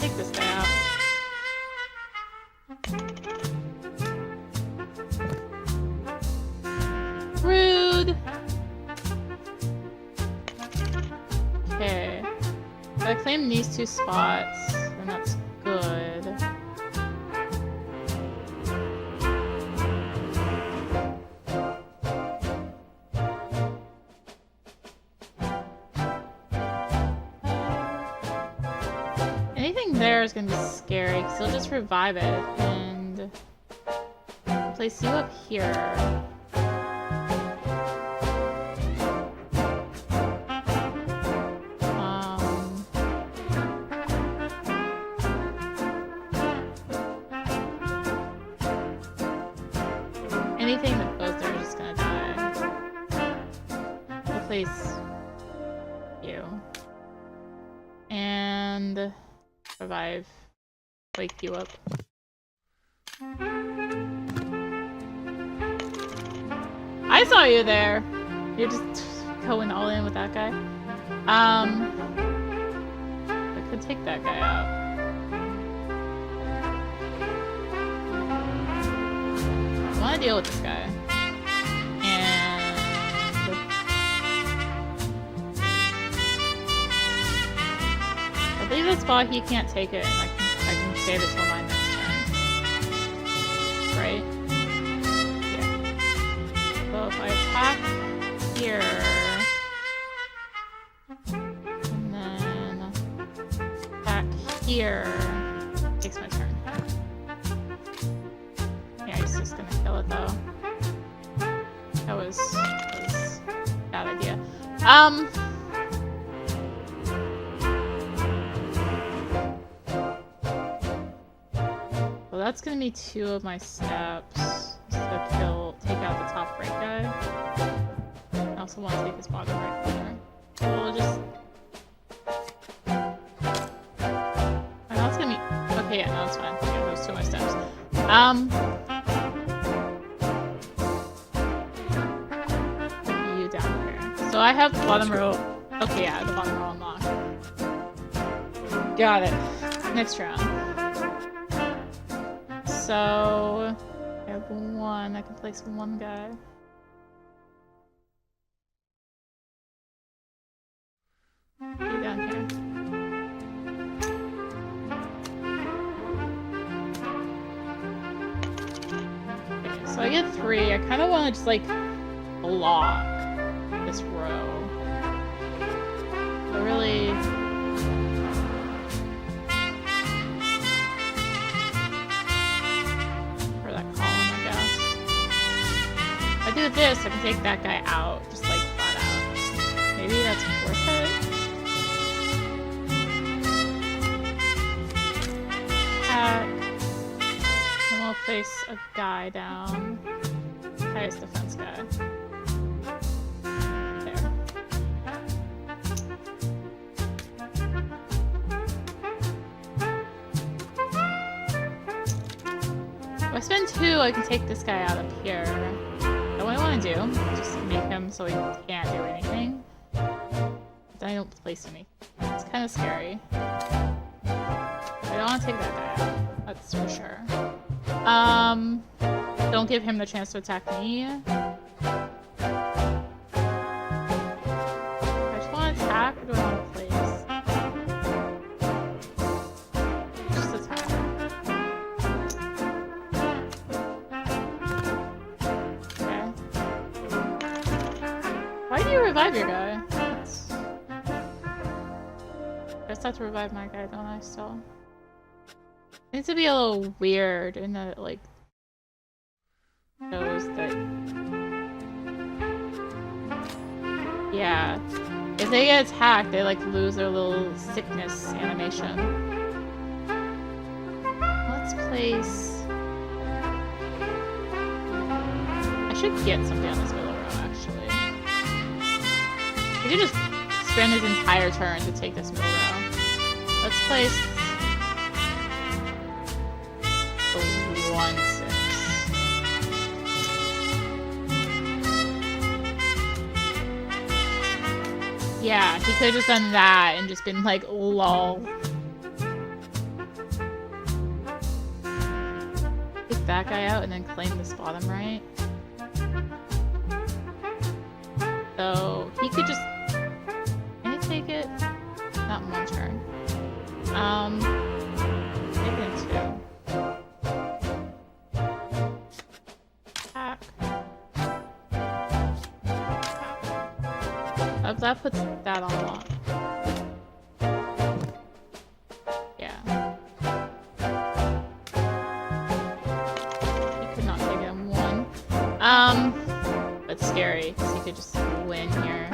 Take this guy out. Rude! Okay. If I claim these 2 spots, then that's good. Anything there is gonna be scary, because he'll just revive it and place you up here. Anything that goes there is just gonna die. We'll place you. And revive. Wake you up. I saw you there! You're just going all in with that guy. I could take that guy out. I want to deal with this guy. And I believe that spot he can't take it, and I can save it till my next turn. Right? Yeah. So if I attack here, and then attack here, takes my turn. Yeah, he's just gonna kill it though. That was a bad idea. Well, that's gonna be 2 of my steps. To take out the top right guy. I also want to take his bottom right corner. So we'll just. Oh, that's gonna be. Okay, yeah, no, that's fine. Yeah, those 2 of my steps. You down here. So I have the bottom row. Okay, yeah, the bottom row unlocked. Got it. Next round. So I have 1. I can place 1 guy. You down here. Okay, so I get 3. I kind of want to just like block this row. I really. If I do this, I can take that guy out, just like flat out. Maybe that's worth it. Attack. And we'll place a guy down. Highest defense guy. There. If I spend 2, I can take this guy out up here. I might want do. Just make him so he can't do anything. Then I don't place anything. It's kind of scary. I don't want to take that guy out. That's for sure. Don't give him the chance to attack me. I just want to attack, or do I want to place? Just attack. Okay. Why do you revive your guy? I just have to revive my guy, don't I, still? It needs to be a little weird in that it, like, shows that... Yeah. If they get attacked, they, like, lose their little sickness animation. Let's place... I should get something on this middle row, actually. He could just spend his entire turn to take this middle row. Let's place... 1-6. Yeah, he could have just done that and just been like, lol. Take that guy out and then claim this bottom right. So, he could just... Can he take it? Not in one turn. Take it in 2. That puts that on lock. Yeah. He could not take it in 1. But scary, because he could just win here.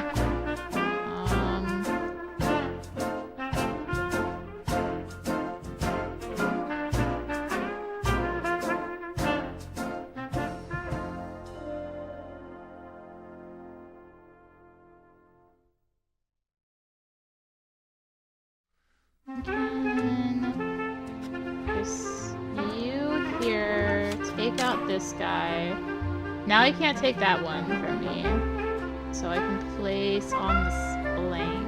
This guy. Now he can't take that one from me. So I can place on this blank.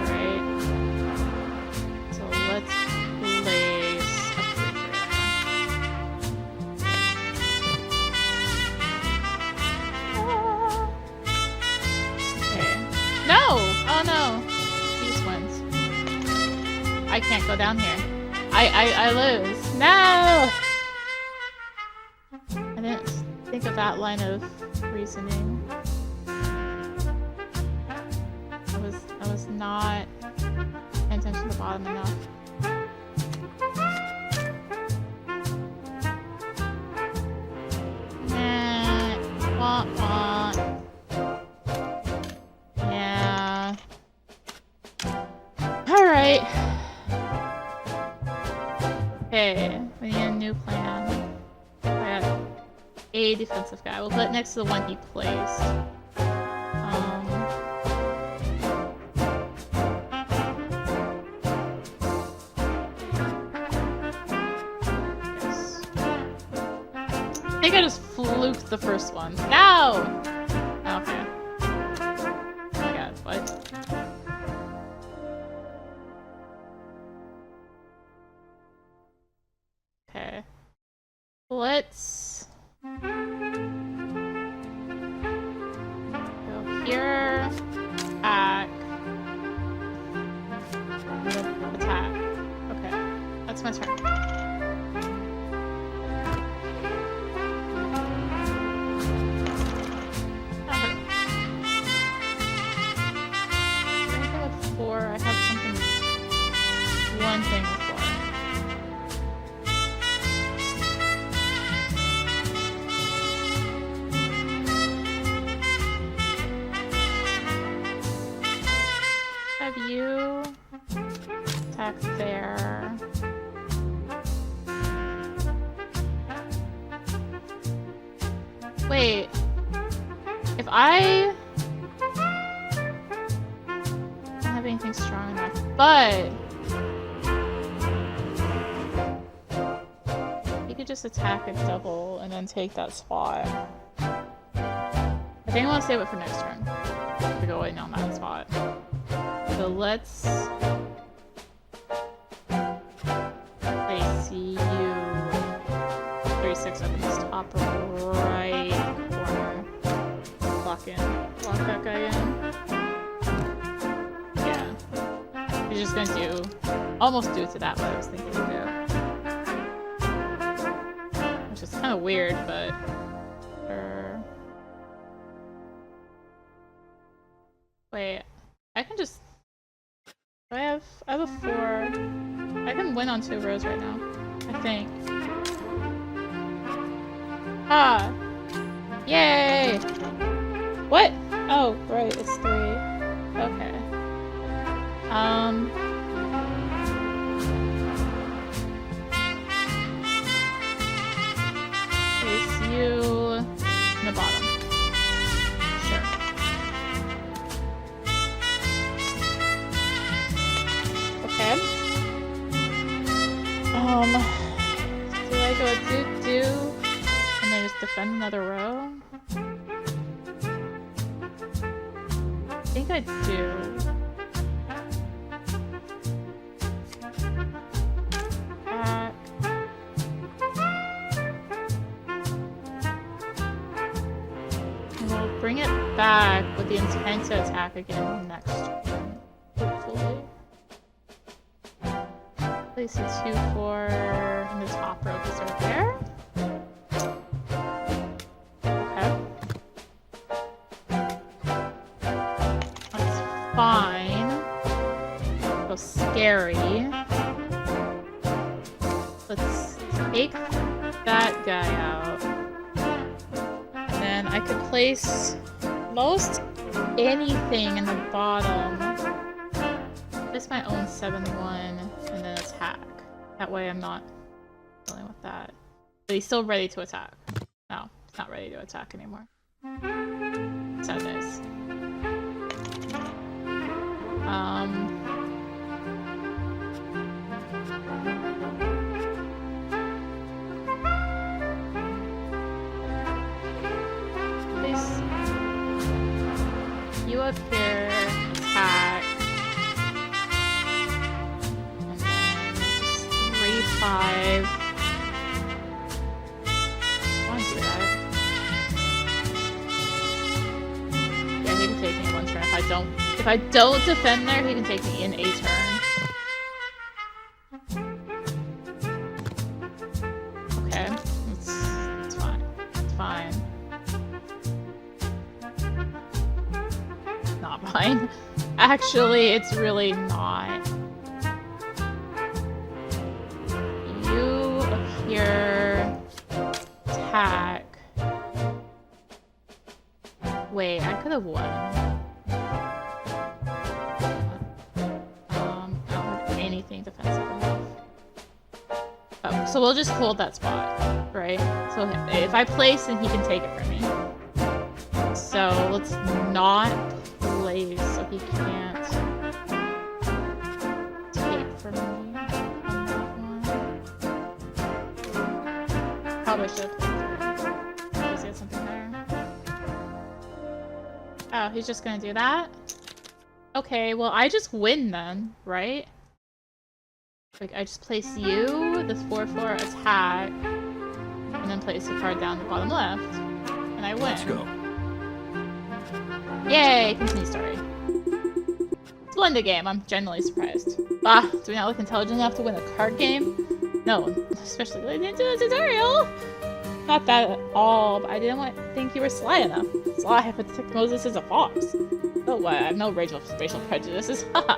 Right. So let's place a creature. Okay. No! Oh no! He just wins. I can't go down here. I lose. No! I didn't think of that line of reasoning. I was not paying attention to the bottom enough. Nah. Wah, wah. Yeah. Alright. Okay, we need a new plan. I got a defensive guy. We'll put it next to the one he placed. Yes. I think I just fluked the first one. No! Okay. Oh my god, what? Okay. Let's go here, attack, attack. Okay, that's my turn. Anything with 4? I have something. One thing with 4. You attack there. Wait, if I don't have anything strong enough, but he could just attack a double and then take that spot. I think I want to save it for next turn. To go in on that spot. So let's place you 36 up in this top right corner. Lock that guy in. Yeah. He's just gonna almost do to that what I was thinking to do. Which is kind of weird, but wait, I can just I have a 4. I can win on 2 rows right now, I think. Ah! Yay! What? Oh, right, it's 3. Okay. Place you in the bottom. Sure. Okay. Do I go do and then just defend another row? I think I do. Back. And we'll bring it back with the intent to attack again next turn. Hopefully. Place a 2-4 in the top row because they're there. Okay. That's fine. So scary. Let's take that guy out. And then I could place most anything in the bottom. Place my own 7-1 and then attack. That way I'm not dealing with that. But he's still ready to attack. No, he's not ready to attack anymore. That's how it is. Place you up here, attack. 3-5. I want to do that. Yeah, he can take me in 1 turn. If I don't defend there, he can take me in a turn. Okay, it's fine. It's fine. Not fine. Actually, it's really not. Here, attack. Wait, I could have won. I don't have anything defensive enough. Oh, so we'll just hold that spot, right? So if I place, then he can take it from me. So let's not place so he can't take from me. Probably should have played through. Does he have something there? Oh, he's just gonna do that? Okay, well I just win then, right? Like I just place you, this 4-4 attack, and then place a card down the bottom left. And I win. Let's go. Yay! Continue story. Splendid game, I'm genuinely surprised. Ah, do we not look intelligent enough to win a card game? No, especially leading into the tutorial. Not that at all, but I didn't think you were sly enough. Sly, I would detect Moses as a fox. Oh, what? I have no racial prejudices. Haha.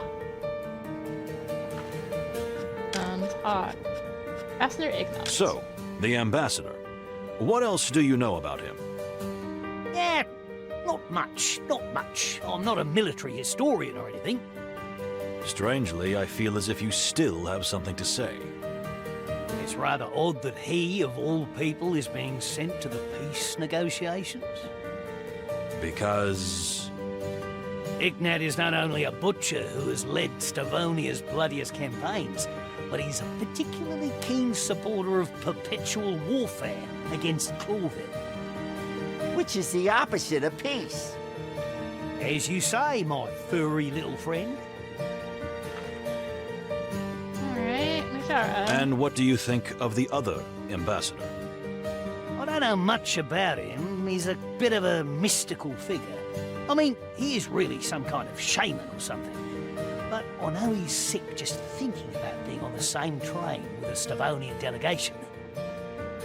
Talk. Ambassador Ignat. So, the ambassador. What else do you know about him? Yeah, not much. I'm not a military historian or anything. Strangely, I feel as if you still have something to say. It's rather odd that he, of all people, is being sent to the peace negotiations. Because... Ignat is not only a butcher who has led Stavonia's bloodiest campaigns, but he's a particularly keen supporter of perpetual warfare against Clawville. Which is the opposite of peace. As you say, my furry little friend. Alright, Mujara. And what do you think of the other ambassador? I don't know much about him. He's a bit of a mystical figure. I mean, he is really some kind of shaman or something. But I know he's sick just thinking about being on the same train with a Stavonian delegation.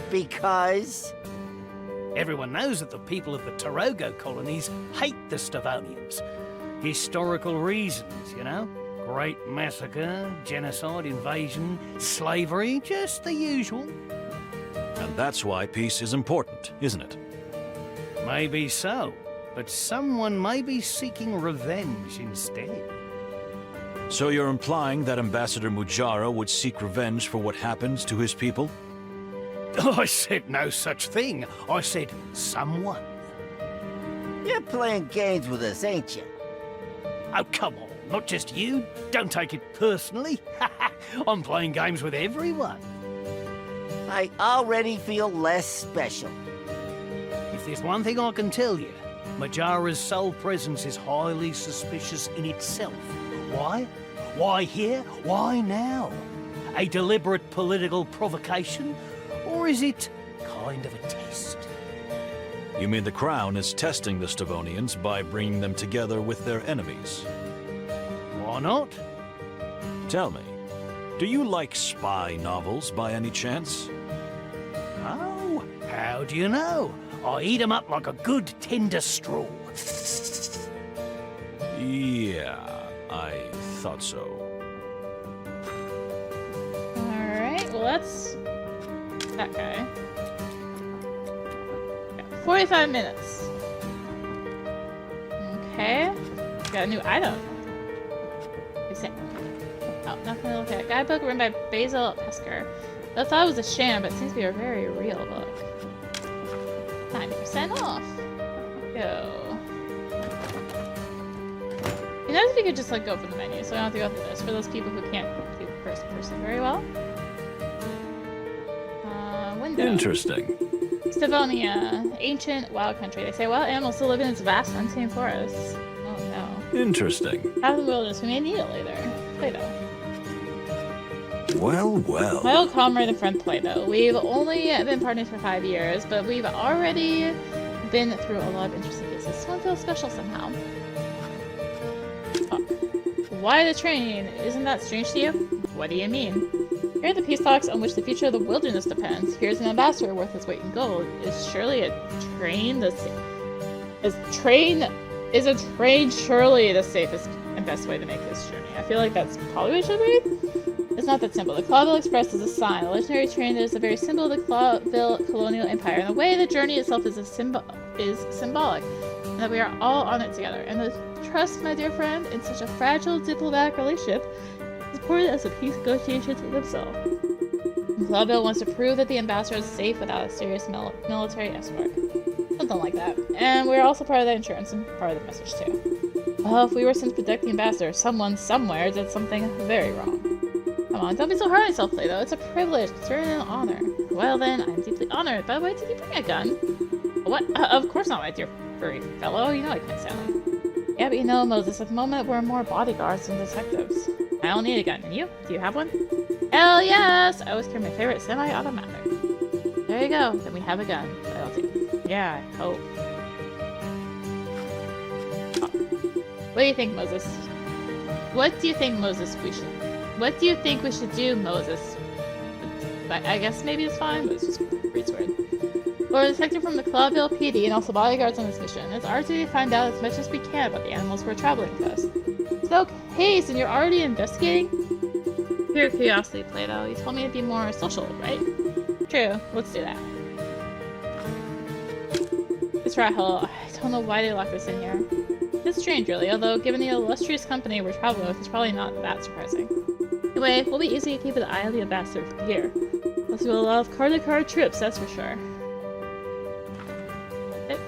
Because? Everyone knows that the people of the Torogo colonies hate the Stavonians. Historical reasons, you know? Great massacre, genocide, invasion, slavery, just the usual. And that's why peace is important, isn't it? Maybe so, but someone may be seeking revenge instead. So you're implying that Ambassador Mujara would seek revenge for what happens to his people? I said no such thing. I said someone. You're playing games with us, ain't you? Oh, come on. Not just you. Don't take it personally. I'm playing games with everyone. I already feel less special. If there's one thing I can tell you, Mujara's sole presence is highly suspicious in itself. Why? Why here? Why now? A deliberate political provocation? Or is it kind of a test? You mean the Crown is testing the Stavonians by bringing them together with their enemies? Why not? Tell me, do you like spy novels by any chance? Oh, how do you know? I eat 'em up like a good tender straw. Yeah, I thought so. Alright, well that's that guy. Yeah, 45 minutes. Okay. Got a new item. What's it? Oh, nothing to look at. Guidebook written by Basil Pesker. I thought it was a sham, but it seems to be a very real book. 90% off. Go. You know, if you could just like go for the menu, so I don't have to go through this for those people who can't do first person very well. Window. Interesting. Stavonia, ancient wild country. They say wild animals still live in its vast untamed forests. Oh no. Interesting. Out of the wilderness, we may need it later. Plato. Well, well. My old comrade and friend Plato. We've only been partners for 5 years, but we've already been through a lot of interesting cases. This one feels special somehow. Oh. Why the train? Isn't that strange to you? What do you mean? Here are the peace talks on which the future of the wilderness depends. Here's an ambassador worth his weight in gold. Is surely a train surely the safest and best way to make this journey? I feel like that's probably what it should be. It's not that simple. The Clawville Express is a sign. A legendary train is the very symbol of the Clawville colonial empire. In a way, the journey itself is symbolic, and that we are all on it together. And the trust, my dear friend, in such a fragile diplomatic relationship is important as the peace negotiations themselves. Clawville wants to prove that the ambassador is safe without a serious military escort. Something like that. And we're also part of the insurance and part of the message too. Well, if we were sent to protect the ambassador, someone somewhere did something very wrong. Come on, don't be so hard on yourself, Plato. It's a privilege, concern, and an honor. Well then, I'm deeply honored. By the way, did you bring a gun? What? Of course not, my dear furry fellow. You know I can't stand them. Yeah, but you know, Moses, at the moment we're more bodyguards than detectives. I don't need a gun. And you? Do you have one? Hell yes! I always carry my favorite semi-automatic. There you go. Then we have a gun. I'll take it. Yeah, I hope. Oh. What do you think, Moses? What do you think, Moses, What do you think we should do, Moses? I guess maybe it's fine, but it's just pretty weird. We're a detective from the Clawville PD and also bodyguards on this mission. It's our duty to find out as much as we can about the animals we're traveling with us. So, Case, and you're already investigating? Pure curiosity, Plato. You told me to be more social, right? True. Let's do that. This rat hole. I don't know why they locked us in here. It's strange, really, although given the illustrious company we're traveling with, it's probably not that surprising. Anyway, we'll be easy to keep the eye of the ambassador from here. Let's do a lot of card-to-card trips, that's for sure. Yep.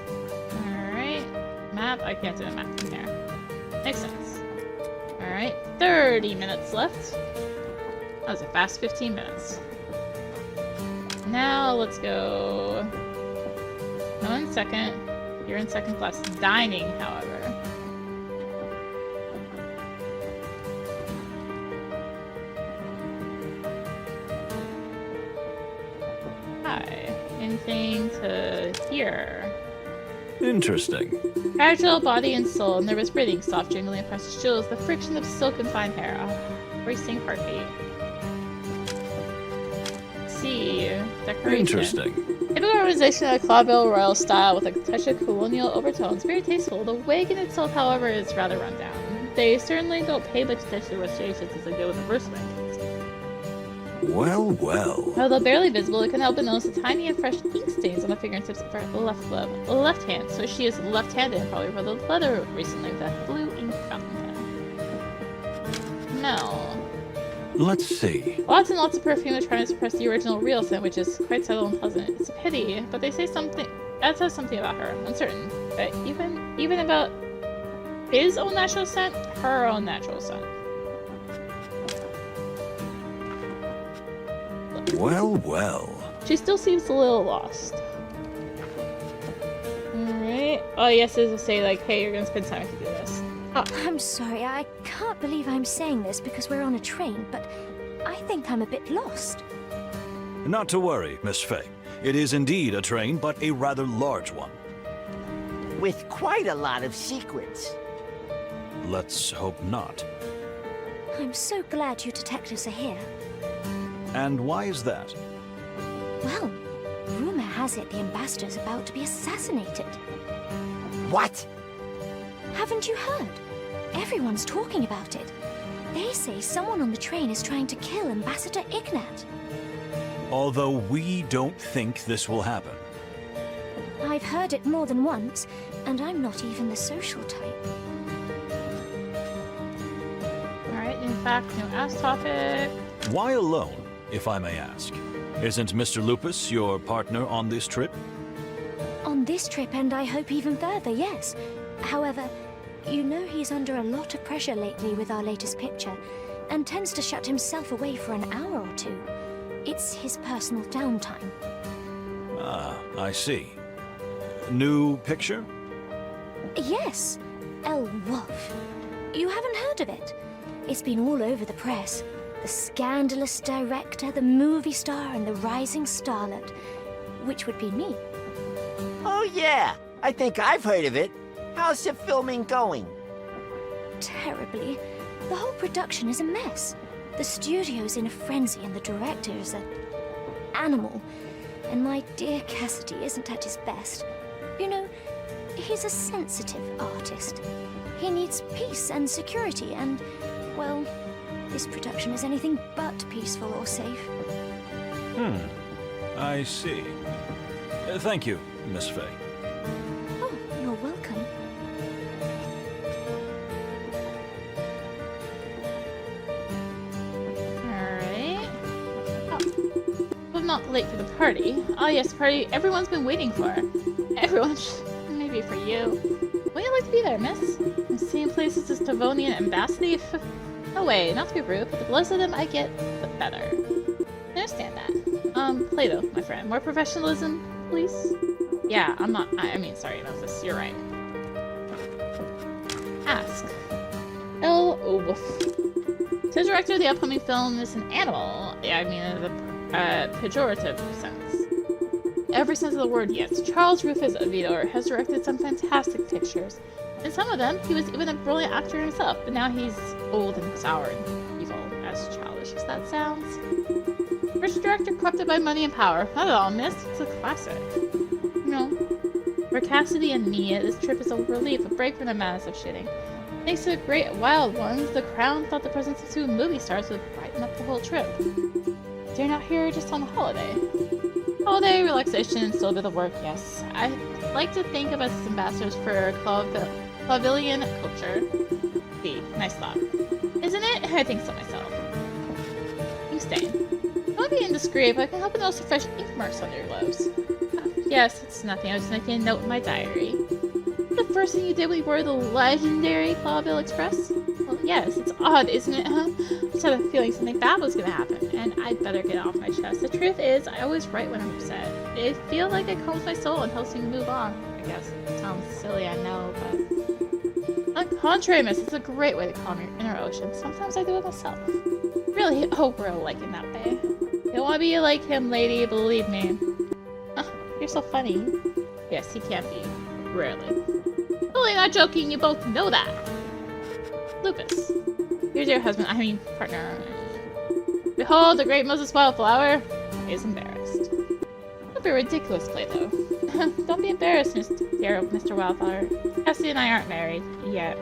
Alright. Map? I can't do a map from here. Makes sense. Alright, 30 minutes left. That was a fast 15 minutes. Now let's go. No, in second. You're in second class. Dining, however. Hi. Anything to hear? Interesting. Fragile body and soul, nervous breathing, soft jingling of precious jewels, the friction of silk and fine hair, a racing heartbeat. See, decoration. Interesting. Typical organization of Clawville royal style with a touch of colonial overtones. Very tasteful. The wagon itself, however, is rather run down. They certainly don't pay much attention to restorations as they do with the first wagons. Well, well. Although barely visible, it can help to notice the tiny and fresh ink stains on the fingertips of her left glove. Left hand, so she is left-handed and probably wrote the letter recently with that blue ink fountain pen. No. Let's see. Lots and lots of perfume to try to suppress the original real scent, which is quite subtle and pleasant. It's a pity, but they say something that says something about her. Uncertain, but even about his own natural scent, her own natural scent. Well, well. She still seems a little lost. Alright. Oh, yes, it does say, like, hey, you're gonna spend time to do this. Oh. I'm sorry, I can't believe I'm saying this because we're on a train, but I think I'm a bit lost. Not to worry, Miss Faye. It is indeed a train, but a rather large one. With quite a lot of secrets. Let's hope not. I'm so glad you detectives are here. And why is that? Well, rumor has it the ambassador's about to be assassinated. What? Haven't you heard? Everyone's talking about it. They say someone on the train is trying to kill Ambassador Ignat. Although we don't think this will happen. I've heard it more than once, and I'm not even the social type. Alright, in fact, no ask topic. Why alone, if I may ask? Isn't Mr. Lupus your partner on this trip? On this trip, and I hope even further, yes. However, you know he's under a lot of pressure lately with our latest picture, and tends to shut himself away for an hour or two. It's his personal downtime. Ah, I see. New picture? Yes, El Wolf. You haven't heard of it? It's been all over the press. The scandalous director, the movie star, and the rising starlet, which would be me. Oh yeah, I think I've heard of it. How's the filming going? Terribly. The whole production is a mess. The studio's in a frenzy and the director is an animal. And my dear Cassidy isn't at his best. You know, he's a sensitive artist. He needs peace and security and, well, this production is anything but peaceful or safe. I see. Thank you, Miss Faye. Oh, you're welcome. Alright. Oh. I'm not late for the party. Oh yes, party everyone's been waiting for. Everyone maybe for you. Would you like to be there, miss? The same place as the Stavonian ambassador? No way, not to be rude, but the less of them I get, the better. I understand that. Plato, my friend. More professionalism, please? Yeah, I'm not. I mean, sorry, Moses. You're right. Ask. El Wolf. To director the upcoming film is an animal. Yeah, I mean, in the pejorative sense. Every sense of the word, yes. Charles Rufus Vidor has directed some fantastic pictures. In some of them, he was even a brilliant actor himself, but now he's old and sour and evil, as childish as that sounds. Rich director corrupted by money and power. Not at all, miss. It's a classic. You know, for Cassidy and me, this trip is a relief, a break from the madness of shitting. Thanks to the great wild ones, the Crown thought the presence of 2 movie stars would brighten up the whole trip. They're not here just on a holiday. Holiday, relaxation, and still a bit of work, yes. I like to think of us as ambassadors for Clawvillian culture. See, nice thought. Isn't it? I think so myself. You stay. I won't be indiscreet, but I can help you notice the fresh ink marks on your gloves. Yes, it's nothing. I was making a note in my diary. The first thing you did when you wore the legendary Clawville Express? Well, yes, it's odd, isn't it, huh? I just had a feeling something bad was gonna happen. and I'd better get it off my chest. The truth is, I always write when I'm upset. I feel like it calms my soul and helps me move on. I guess it sounds silly, I know, but... On the contrary, miss, it's a great way to calm your inner ocean. Sometimes I do it myself. Really, oh, we're alike in that way. You don't want to be like him, lady, believe me. You're so funny. Yes, he can be. Rarely. Totally not joking, you both know that. Lupus. Your dear husband, I mean partner. Behold, the great Moses Wildflower is embarrassed. Don't be ridiculous, Plato. Don't be embarrassed, dear Mr. Wildflower. Cassie and I aren't married yet.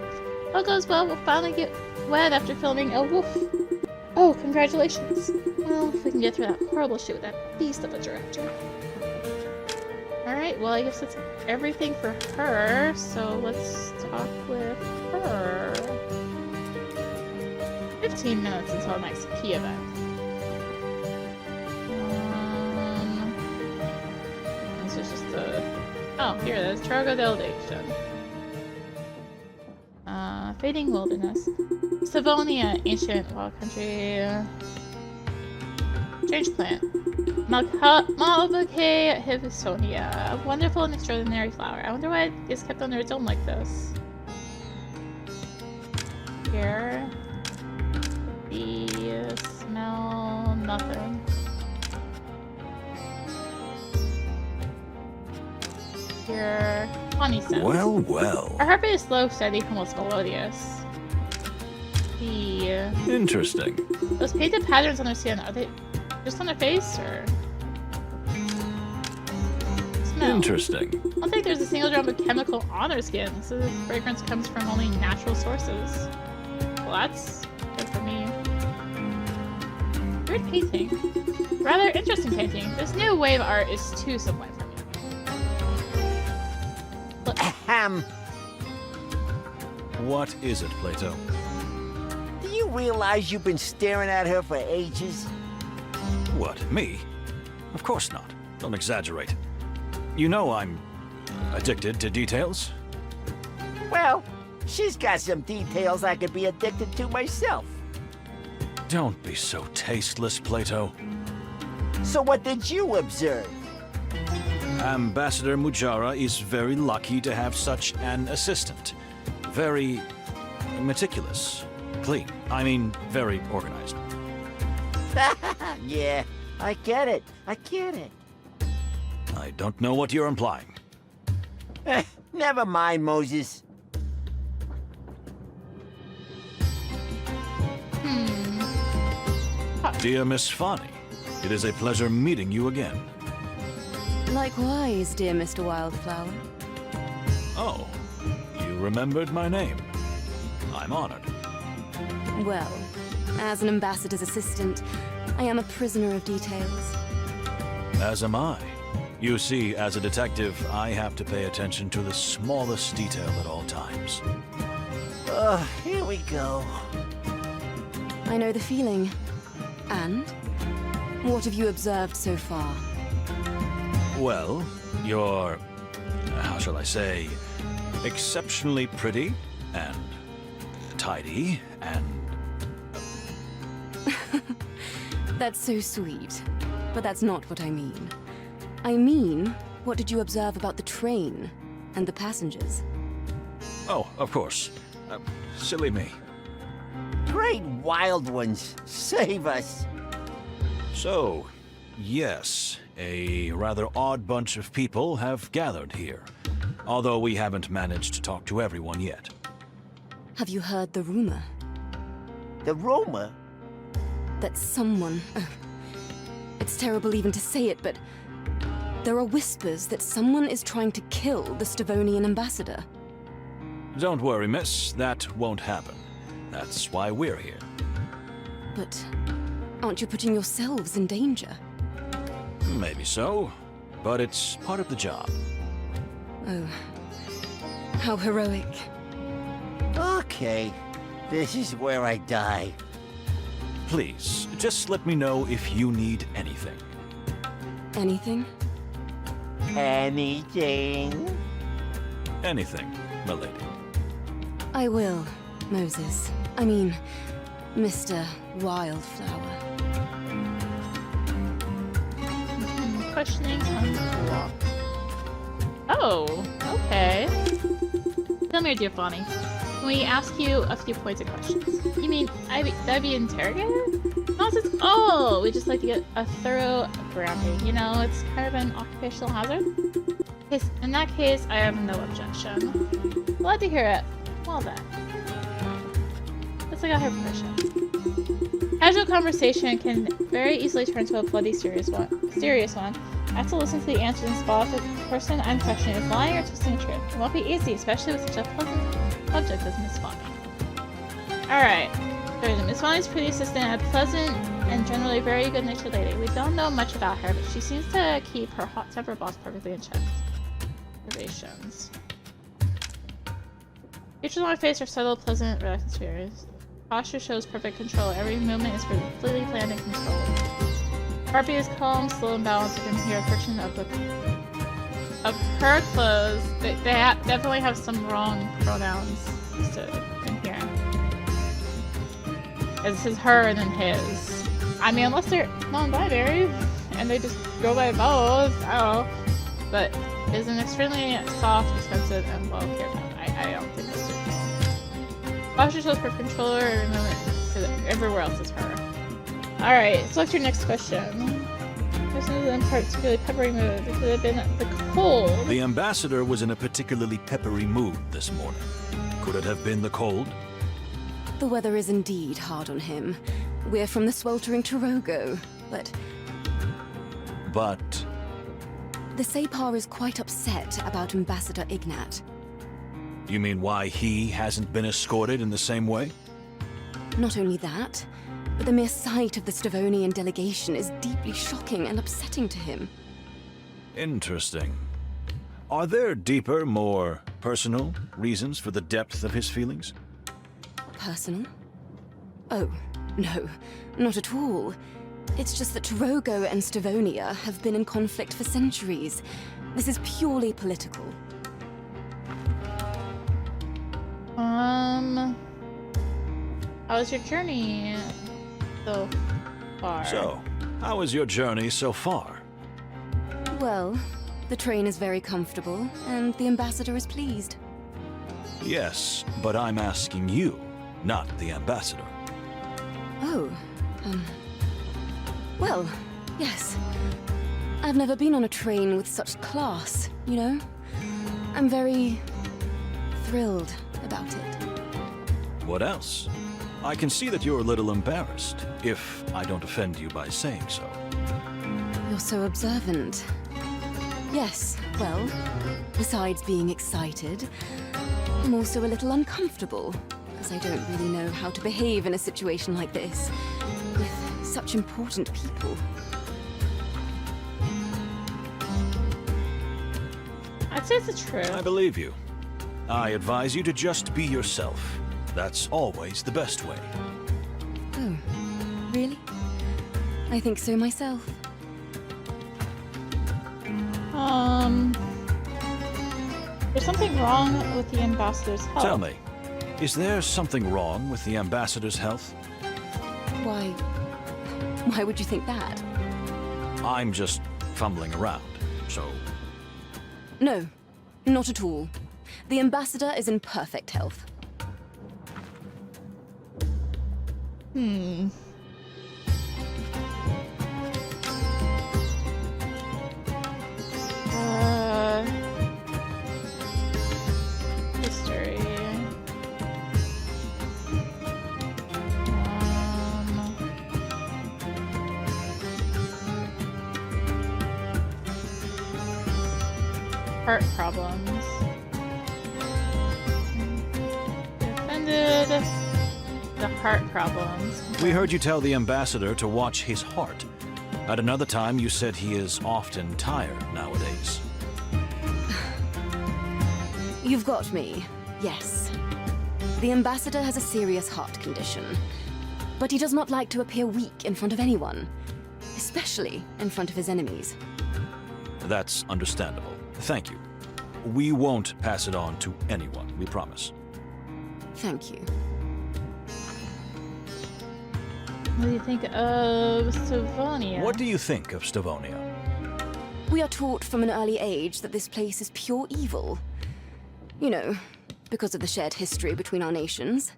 All goes well, we'll finally get wed after filming a woof. Oh, congratulations. Well, if we can get through that horrible shoot with that beast of a director. Alright, well, I guess that's everything for her, so let's talk with her. 15 minutes until next key event. This is just a... Oh, here it is. Trogo Delegation. Fading Wilderness. Savonia, Ancient Wild Country. Change Plant. Malvaceae Hivisonia. A wonderful and extraordinary flower. I wonder why it is kept under its own like this. Here. Smell nothing. Here, honey scent. Well, well. Her heartbeat is slow, steady, almost melodious. Interesting. Those painted patterns on her skin, are they just on her face, or? Smell. Interesting. I don't think there's a single drop of chemical on her skin, so the fragrance comes from only natural sources. Well, that's good for me. Weird painting. Rather interesting painting. This new wave art is too sublime for me. Look. Ahem. What is it, Plato? Do you realize you've been staring at her for ages? What, me? Of course not. Don't exaggerate. You know I'm addicted to details. Well, she's got some details I could be addicted to myself. Don't be so tasteless, Plato. So what did you observe? Ambassador Mujara is very lucky to have such an assistant. Very meticulous. Clean. I mean, very organized. Yeah, I get it. I get it. I don't know what you're implying. Never mind, Moses. Dear Miss Fani, it is a pleasure meeting you again. Likewise, dear Mr. Wildflower. Oh, you remembered my name. I'm honored. Well, as an ambassador's assistant, I am a prisoner of details. As am I. You see, as a detective, I have to pay attention to the smallest detail at all times. Here we go. I know the feeling. And? What have you observed so far? Well, you're, how shall I say, exceptionally pretty, and tidy, and... That's so sweet. But that's not what I mean. I mean, what did you observe about the train and the passengers? Oh, of course. Silly me. Great wild ones, save us. So, yes, a rather odd bunch of people have gathered here, although we haven't managed to talk to everyone yet. Have you heard the rumor? The rumor? That someone... it's terrible even to say it, but... there are whispers that someone is trying to kill the Stavonian ambassador. Don't worry, miss. That won't happen. That's why we're here. But aren't you putting yourselves in danger? Maybe so, but it's part of the job. Oh, how heroic. Okay, this is where I die. Please, just let me know if you need anything. Anything? Anything? Anything, milady. I will, Moses. I mean, Mr. Wildflower. questioning unblocked. Oh, okay. Tell me, dear Bonnie. Can we ask you a few pointed questions? You mean that'd be interrogated? Nonsense. Oh, we just like to get a thorough grounding. You know, it's kind of an occupational hazard. In that case, I have no objection. Glad to hear it. Well then. Let's look at her permission. Casual conversation can very easily turn to a bloody serious one. I have to listen to the answers and spot if the person I'm questioning is lying or twisting the truth. It won't be easy, especially with such a pleasant subject as Miss Bonnie. Alright. Miss Bonnie's pretty assistant, a pleasant and generally very good-natured lady. We don't know much about her, but she seems to keep her hot-tempered boss perfectly in check. Observations. Features on her face are subtle, pleasant, relaxed experience. Posture shows perfect control. Every movement is completely planned and controlled. Heartbeat is calm, slow, and balanced. You can hear a friction of her clothes. They definitely have some wrong pronouns in here. This is her and then his. I mean, unless they're non-binary and they just go by both. I don't know. But is an extremely soft, responsive, and well cared about. I don't think that's true. Posture shows per controller every moment, because everywhere else is her. Alright, select your next question. This is in particularly peppery mood. It could have been the cold. The ambassador was in a particularly peppery mood this morning. Could it have been the cold? The weather is indeed hard on him. We're from the sweltering Torongo, but the Sapar is quite upset about Ambassador Ignat. You mean why he hasn't been escorted in the same way? Not only that, but the mere sight of the Stavonian delegation is deeply shocking and upsetting to him. Interesting. Are there deeper, more personal reasons for the depth of his feelings? Personal? Oh, no, not at all. It's just that Torongo and Stavonia have been in conflict for centuries. This is purely political. How was your journey so far? So, how was your journey so far? Well, the train is very comfortable, and the ambassador is pleased. Yes, but I'm asking you, not the ambassador. Oh, well, yes. I've never been on a train with such class, you know? I'm very thrilled about it. What else? I can see that you're a little embarrassed, if I don't offend you by saying so. You're so observant. Yes, well, besides being excited, I'm also a little uncomfortable, as I don't really know how to behave in a situation like this, with such important people. I'd say it's the truth. I believe you. I advise you to just be yourself. That's always the best way. Oh, really? I think so myself. There's something wrong with the ambassador's health. Tell me, is there something wrong with the ambassador's health? Why would you think that? I'm just fumbling around, so... No, not at all. The ambassador is in perfect health. History. Heart problems. Offended. The heart problems. We heard you tell the ambassador to watch his heart. At another time, you said he is often tired nowadays. You've got me, yes. The ambassador has a serious heart condition, but he does not like to appear weak in front of anyone, especially in front of his enemies. That's understandable. Thank you. We won't pass it on to anyone, we promise. Thank you. What do you think of Stavonia? What do you think of Stavonia? We are taught from an early age that this place is pure evil. You know, because of the shared history between our nations.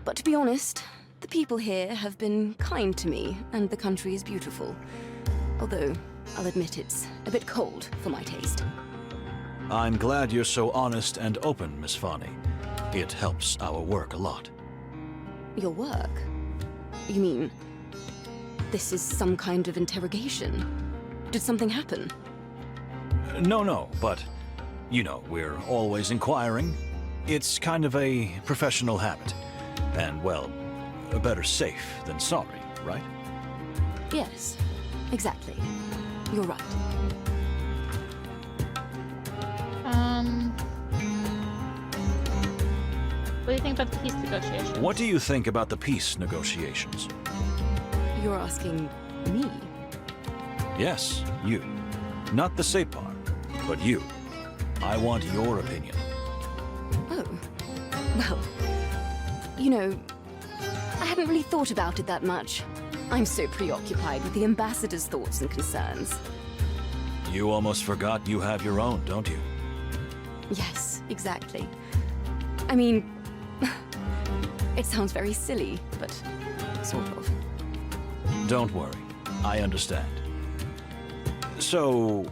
But to be honest, the people here have been kind to me, and the country is beautiful. Although, I'll admit it's a bit cold for my taste. I'm glad you're so honest and open, Miss Fani. It helps our work a lot. Your work? You mean, this is some kind of interrogation? Did something happen? No, but, you know, we're always inquiring. It's kind of a professional habit. And, well, better safe than sorry, right? Yes, exactly. You're right. What do you think about the peace negotiations? What do you think about the peace negotiations? You're asking me? Yes, you. Not the Separ, but you. I want your opinion. Oh. Well, you know, I hadn't really thought about it that much. I'm so preoccupied with the ambassador's thoughts and concerns. You almost forgot you have your own, don't you? Yes, exactly. I mean, it sounds very silly, but sort of. Don't worry. I understand. So...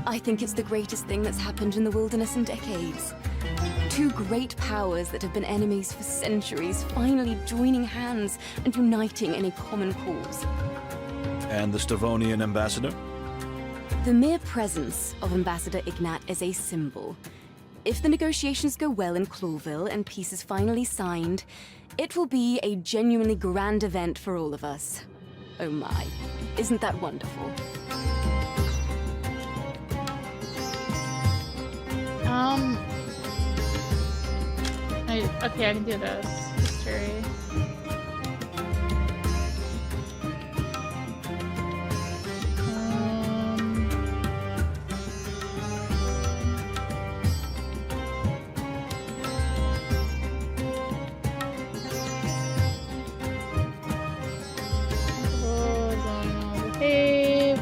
I think it's the greatest thing that's happened in the wilderness in decades. Two great powers that have been enemies for centuries finally joining hands and uniting in a common cause. And the Stavonian ambassador? The mere presence of Ambassador Ignat is a symbol. If the negotiations go well in Clawville and peace is finally signed, it will be a genuinely grand event for all of us. Oh my, isn't that wonderful? Okay, I can do this. History. Behave.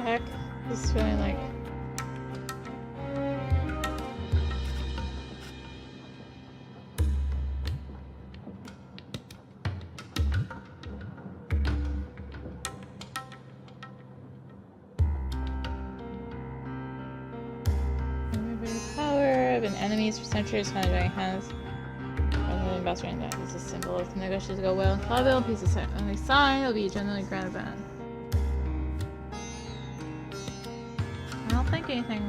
Heck, this is feeling like power. Been enemies for centuries, kind of joining hands. Ambassador and that is a symbol. If the negotiations go well in Clawville, peace is only signed, it'll be a genuinely grand event. I don't think anything.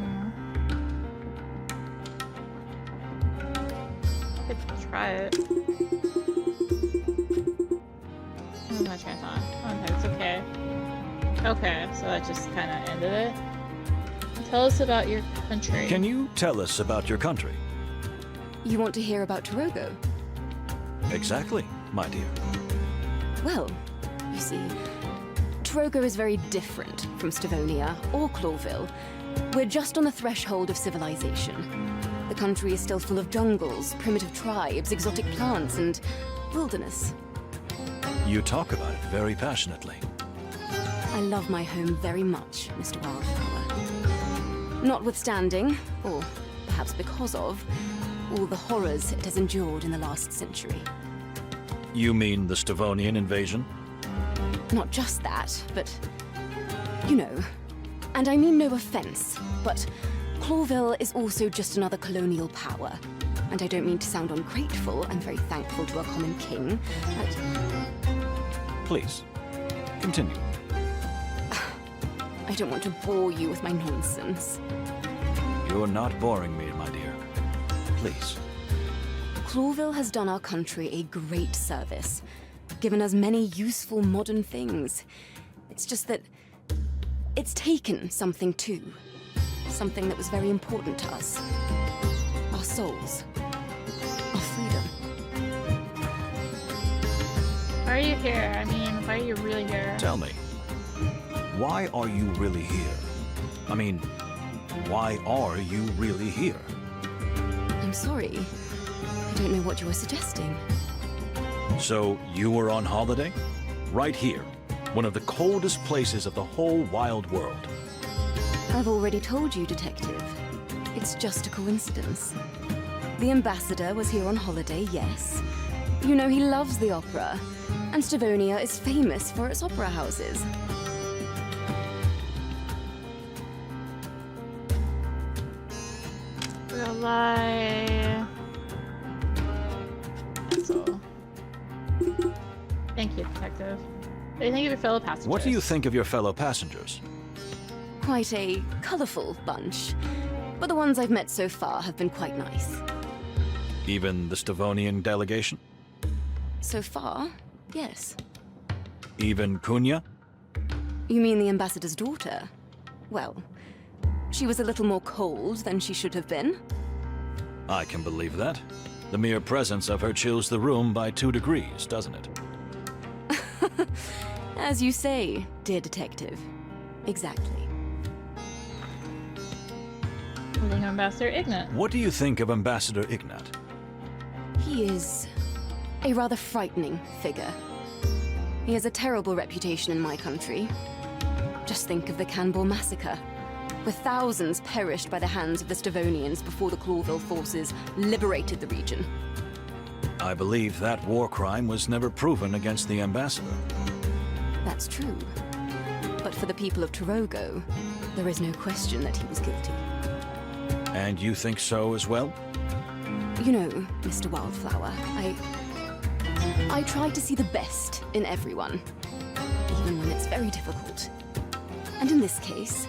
I could try it. Where's my chance on? Oh, okay, it's okay. Okay, so that just kind of ended it. Tell us about your country. Can you tell us about your country? You want to hear about Togo? Exactly, my dear. Well, you see, Togo is very different from Stavonia or Clawville. We're just on the threshold of civilization. The country is still full of jungles, primitive tribes, exotic plants, and wilderness. You talk about it very passionately. I love my home very much, Mr. Wildflower. Notwithstanding, or perhaps because of, all the horrors it has endured in the last century. You mean the Stavonian invasion? Not just that, but, you know, and I mean no offense, but Clawville is also just another colonial power. And I don't mean to sound ungrateful, I'm very thankful to our common king, but... Please, continue. I don't want to bore you with my nonsense. You're not boring me, my dear. Please. Clawville has done our country a great service, given us many useful modern things. It's just that it's taken something too. something that was very important to us. Our souls. Our freedom. Why are you here? I mean, why are you really here? Tell me, why are you really here? I mean, why are you really here? I'm sorry. I don't know what you were suggesting. So, you were on holiday? Right here, one of the coldest places of the whole wild world. I've already told you, Detective. It's just a coincidence. The ambassador was here on holiday, yes. You know he loves the opera, and Stavonia is famous for its opera houses. Real lie. So, thank you, Detective. What do you think of your fellow passengers? What do you think of your fellow passengers? Quite a colorful bunch, but the ones I've met so far have been quite nice. Even the Stavonian delegation? So far, yes. Even Cunha? You mean the ambassador's daughter? Well, she was a little more cold than she should have been. I can believe that. The mere presence of her chills the room by 2 degrees, doesn't it? As you say, dear detective. Exactly. Holding Ambassador Ignat. What do you think of Ambassador Ignat? He is a rather frightening figure. He has a terrible reputation in my country. Just think of the Canberra massacre, where thousands perished by the hands of the Stavonians before the Clawville forces liberated the region. I believe that war crime was never proven against the ambassador. That's true. But for the people of Torongo, there is no question that he was guilty. And you think so as well? You know, Mr. Wildflower, I try to see the best in everyone, even when it's very difficult. And in this case,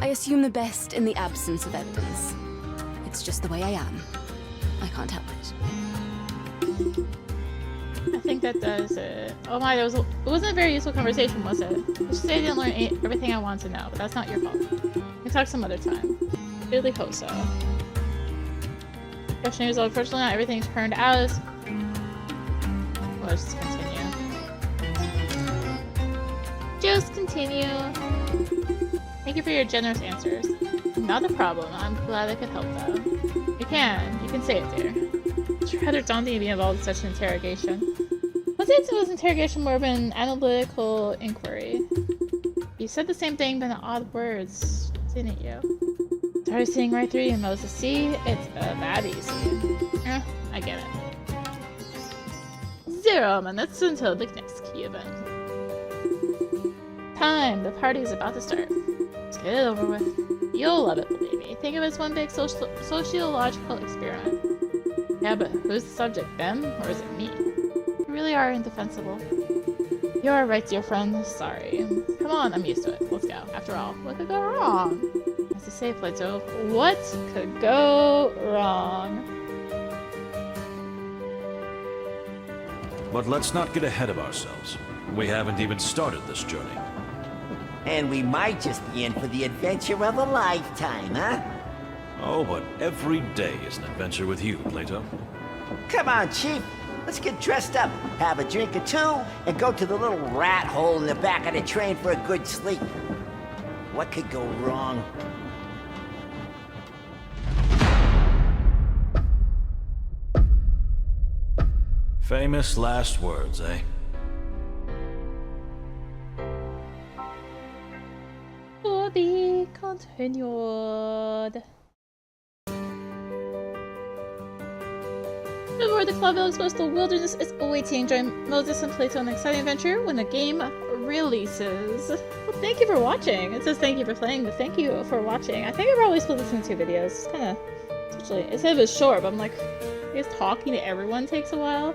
I assume the best in the absence of evidence. It's just the way I am. I can't help it. I think that does it. Oh my, it wasn't a very useful conversation, was it? You should say I didn't learn everything I want to know, but that's not your fault. We can talk some other time. Really hope so. Question is, unfortunately, not everything turned out as... Well, let's just continue. Just continue. Thank you for your generous answers. Not a problem. I'm glad I could help, though. You can say it, dear. It's rather daunting to be involved in such an interrogation. It was interrogation more of an analytical inquiry. You said the same thing, but in odd words, didn't you? Started seeing right through you, Moses. See, it's that easy. Yeah, I get it. 0 minutes until the next key event. Time. The party is about to start. Let's get it over with. You'll love it, believe me. Think of it as one big sociological experiment. Yeah, but who's the subject, them or is it me? You really are indefensible. You are right, dear friend. Sorry. Come on, I'm used to it. Let's go. After all, what could go wrong? As you say, Plato, what could go wrong? But let's not get ahead of ourselves. We haven't even started this journey. And we might just be in for the adventure of a lifetime, huh? Oh, but every day is an adventure with you, Plato. Come on, Chief. Let's get dressed up, have a drink or two, and go to the little rat hole in the back of the train for a good sleep. What could go wrong? Famous last words, eh? To be continued. Before the Clawville explores the wilderness is awaiting, join Moses and Plato on an exciting adventure when the game releases. Well, thank you for watching. It says thank you for playing, but thank you for watching. I think I probably split this into 2 videos. It's kind of, especially, it said it was short, but I'm like, I guess talking to everyone takes a while.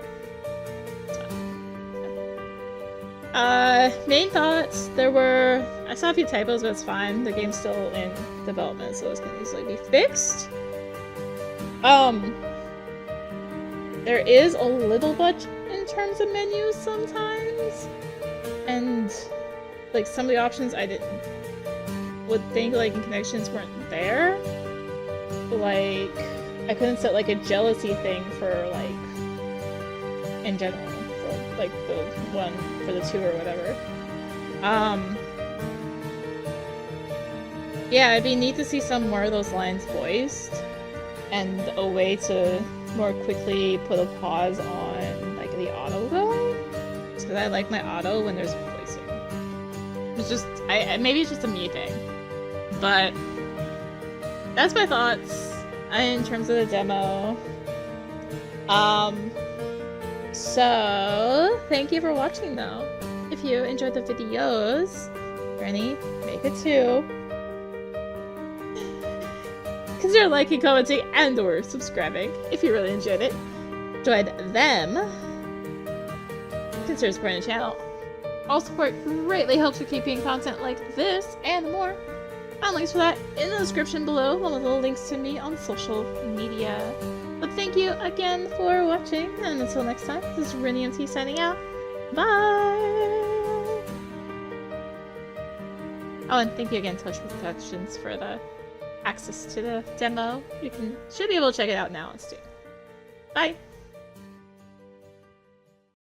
Main thoughts, I saw a few typos, but it's fine. The game's still in development, so it's gonna easily be fixed. There is a little bit in terms of menus sometimes, and like some of the options I would think like in connections weren't there. like, I couldn't set like a jealousy thing for like, in general, for like the one for the 2 or whatever. Yeah, it'd be neat to see some more of those lines voiced, and a way to more quickly put a pause on like the auto going, because I like my auto when there's voicing. It's just, maybe it's just a me thing, but that's my thoughts in terms of the demo. So thank you for watching though. If you enjoyed the videos, Granny, make it too. Consider liking, commenting, and or subscribing if you really enjoyed it. Join them. Consider supporting the channel. All support greatly helps with keeping content like this and more. Find links for that in the description below, along with the links to me on social media. But thank you again for watching, and until next time, this is rinimt signing out. Bye! Oh, and thank you again, Toge Productions, for the access to the demo. You should be able to check it out now on Steam. Bye!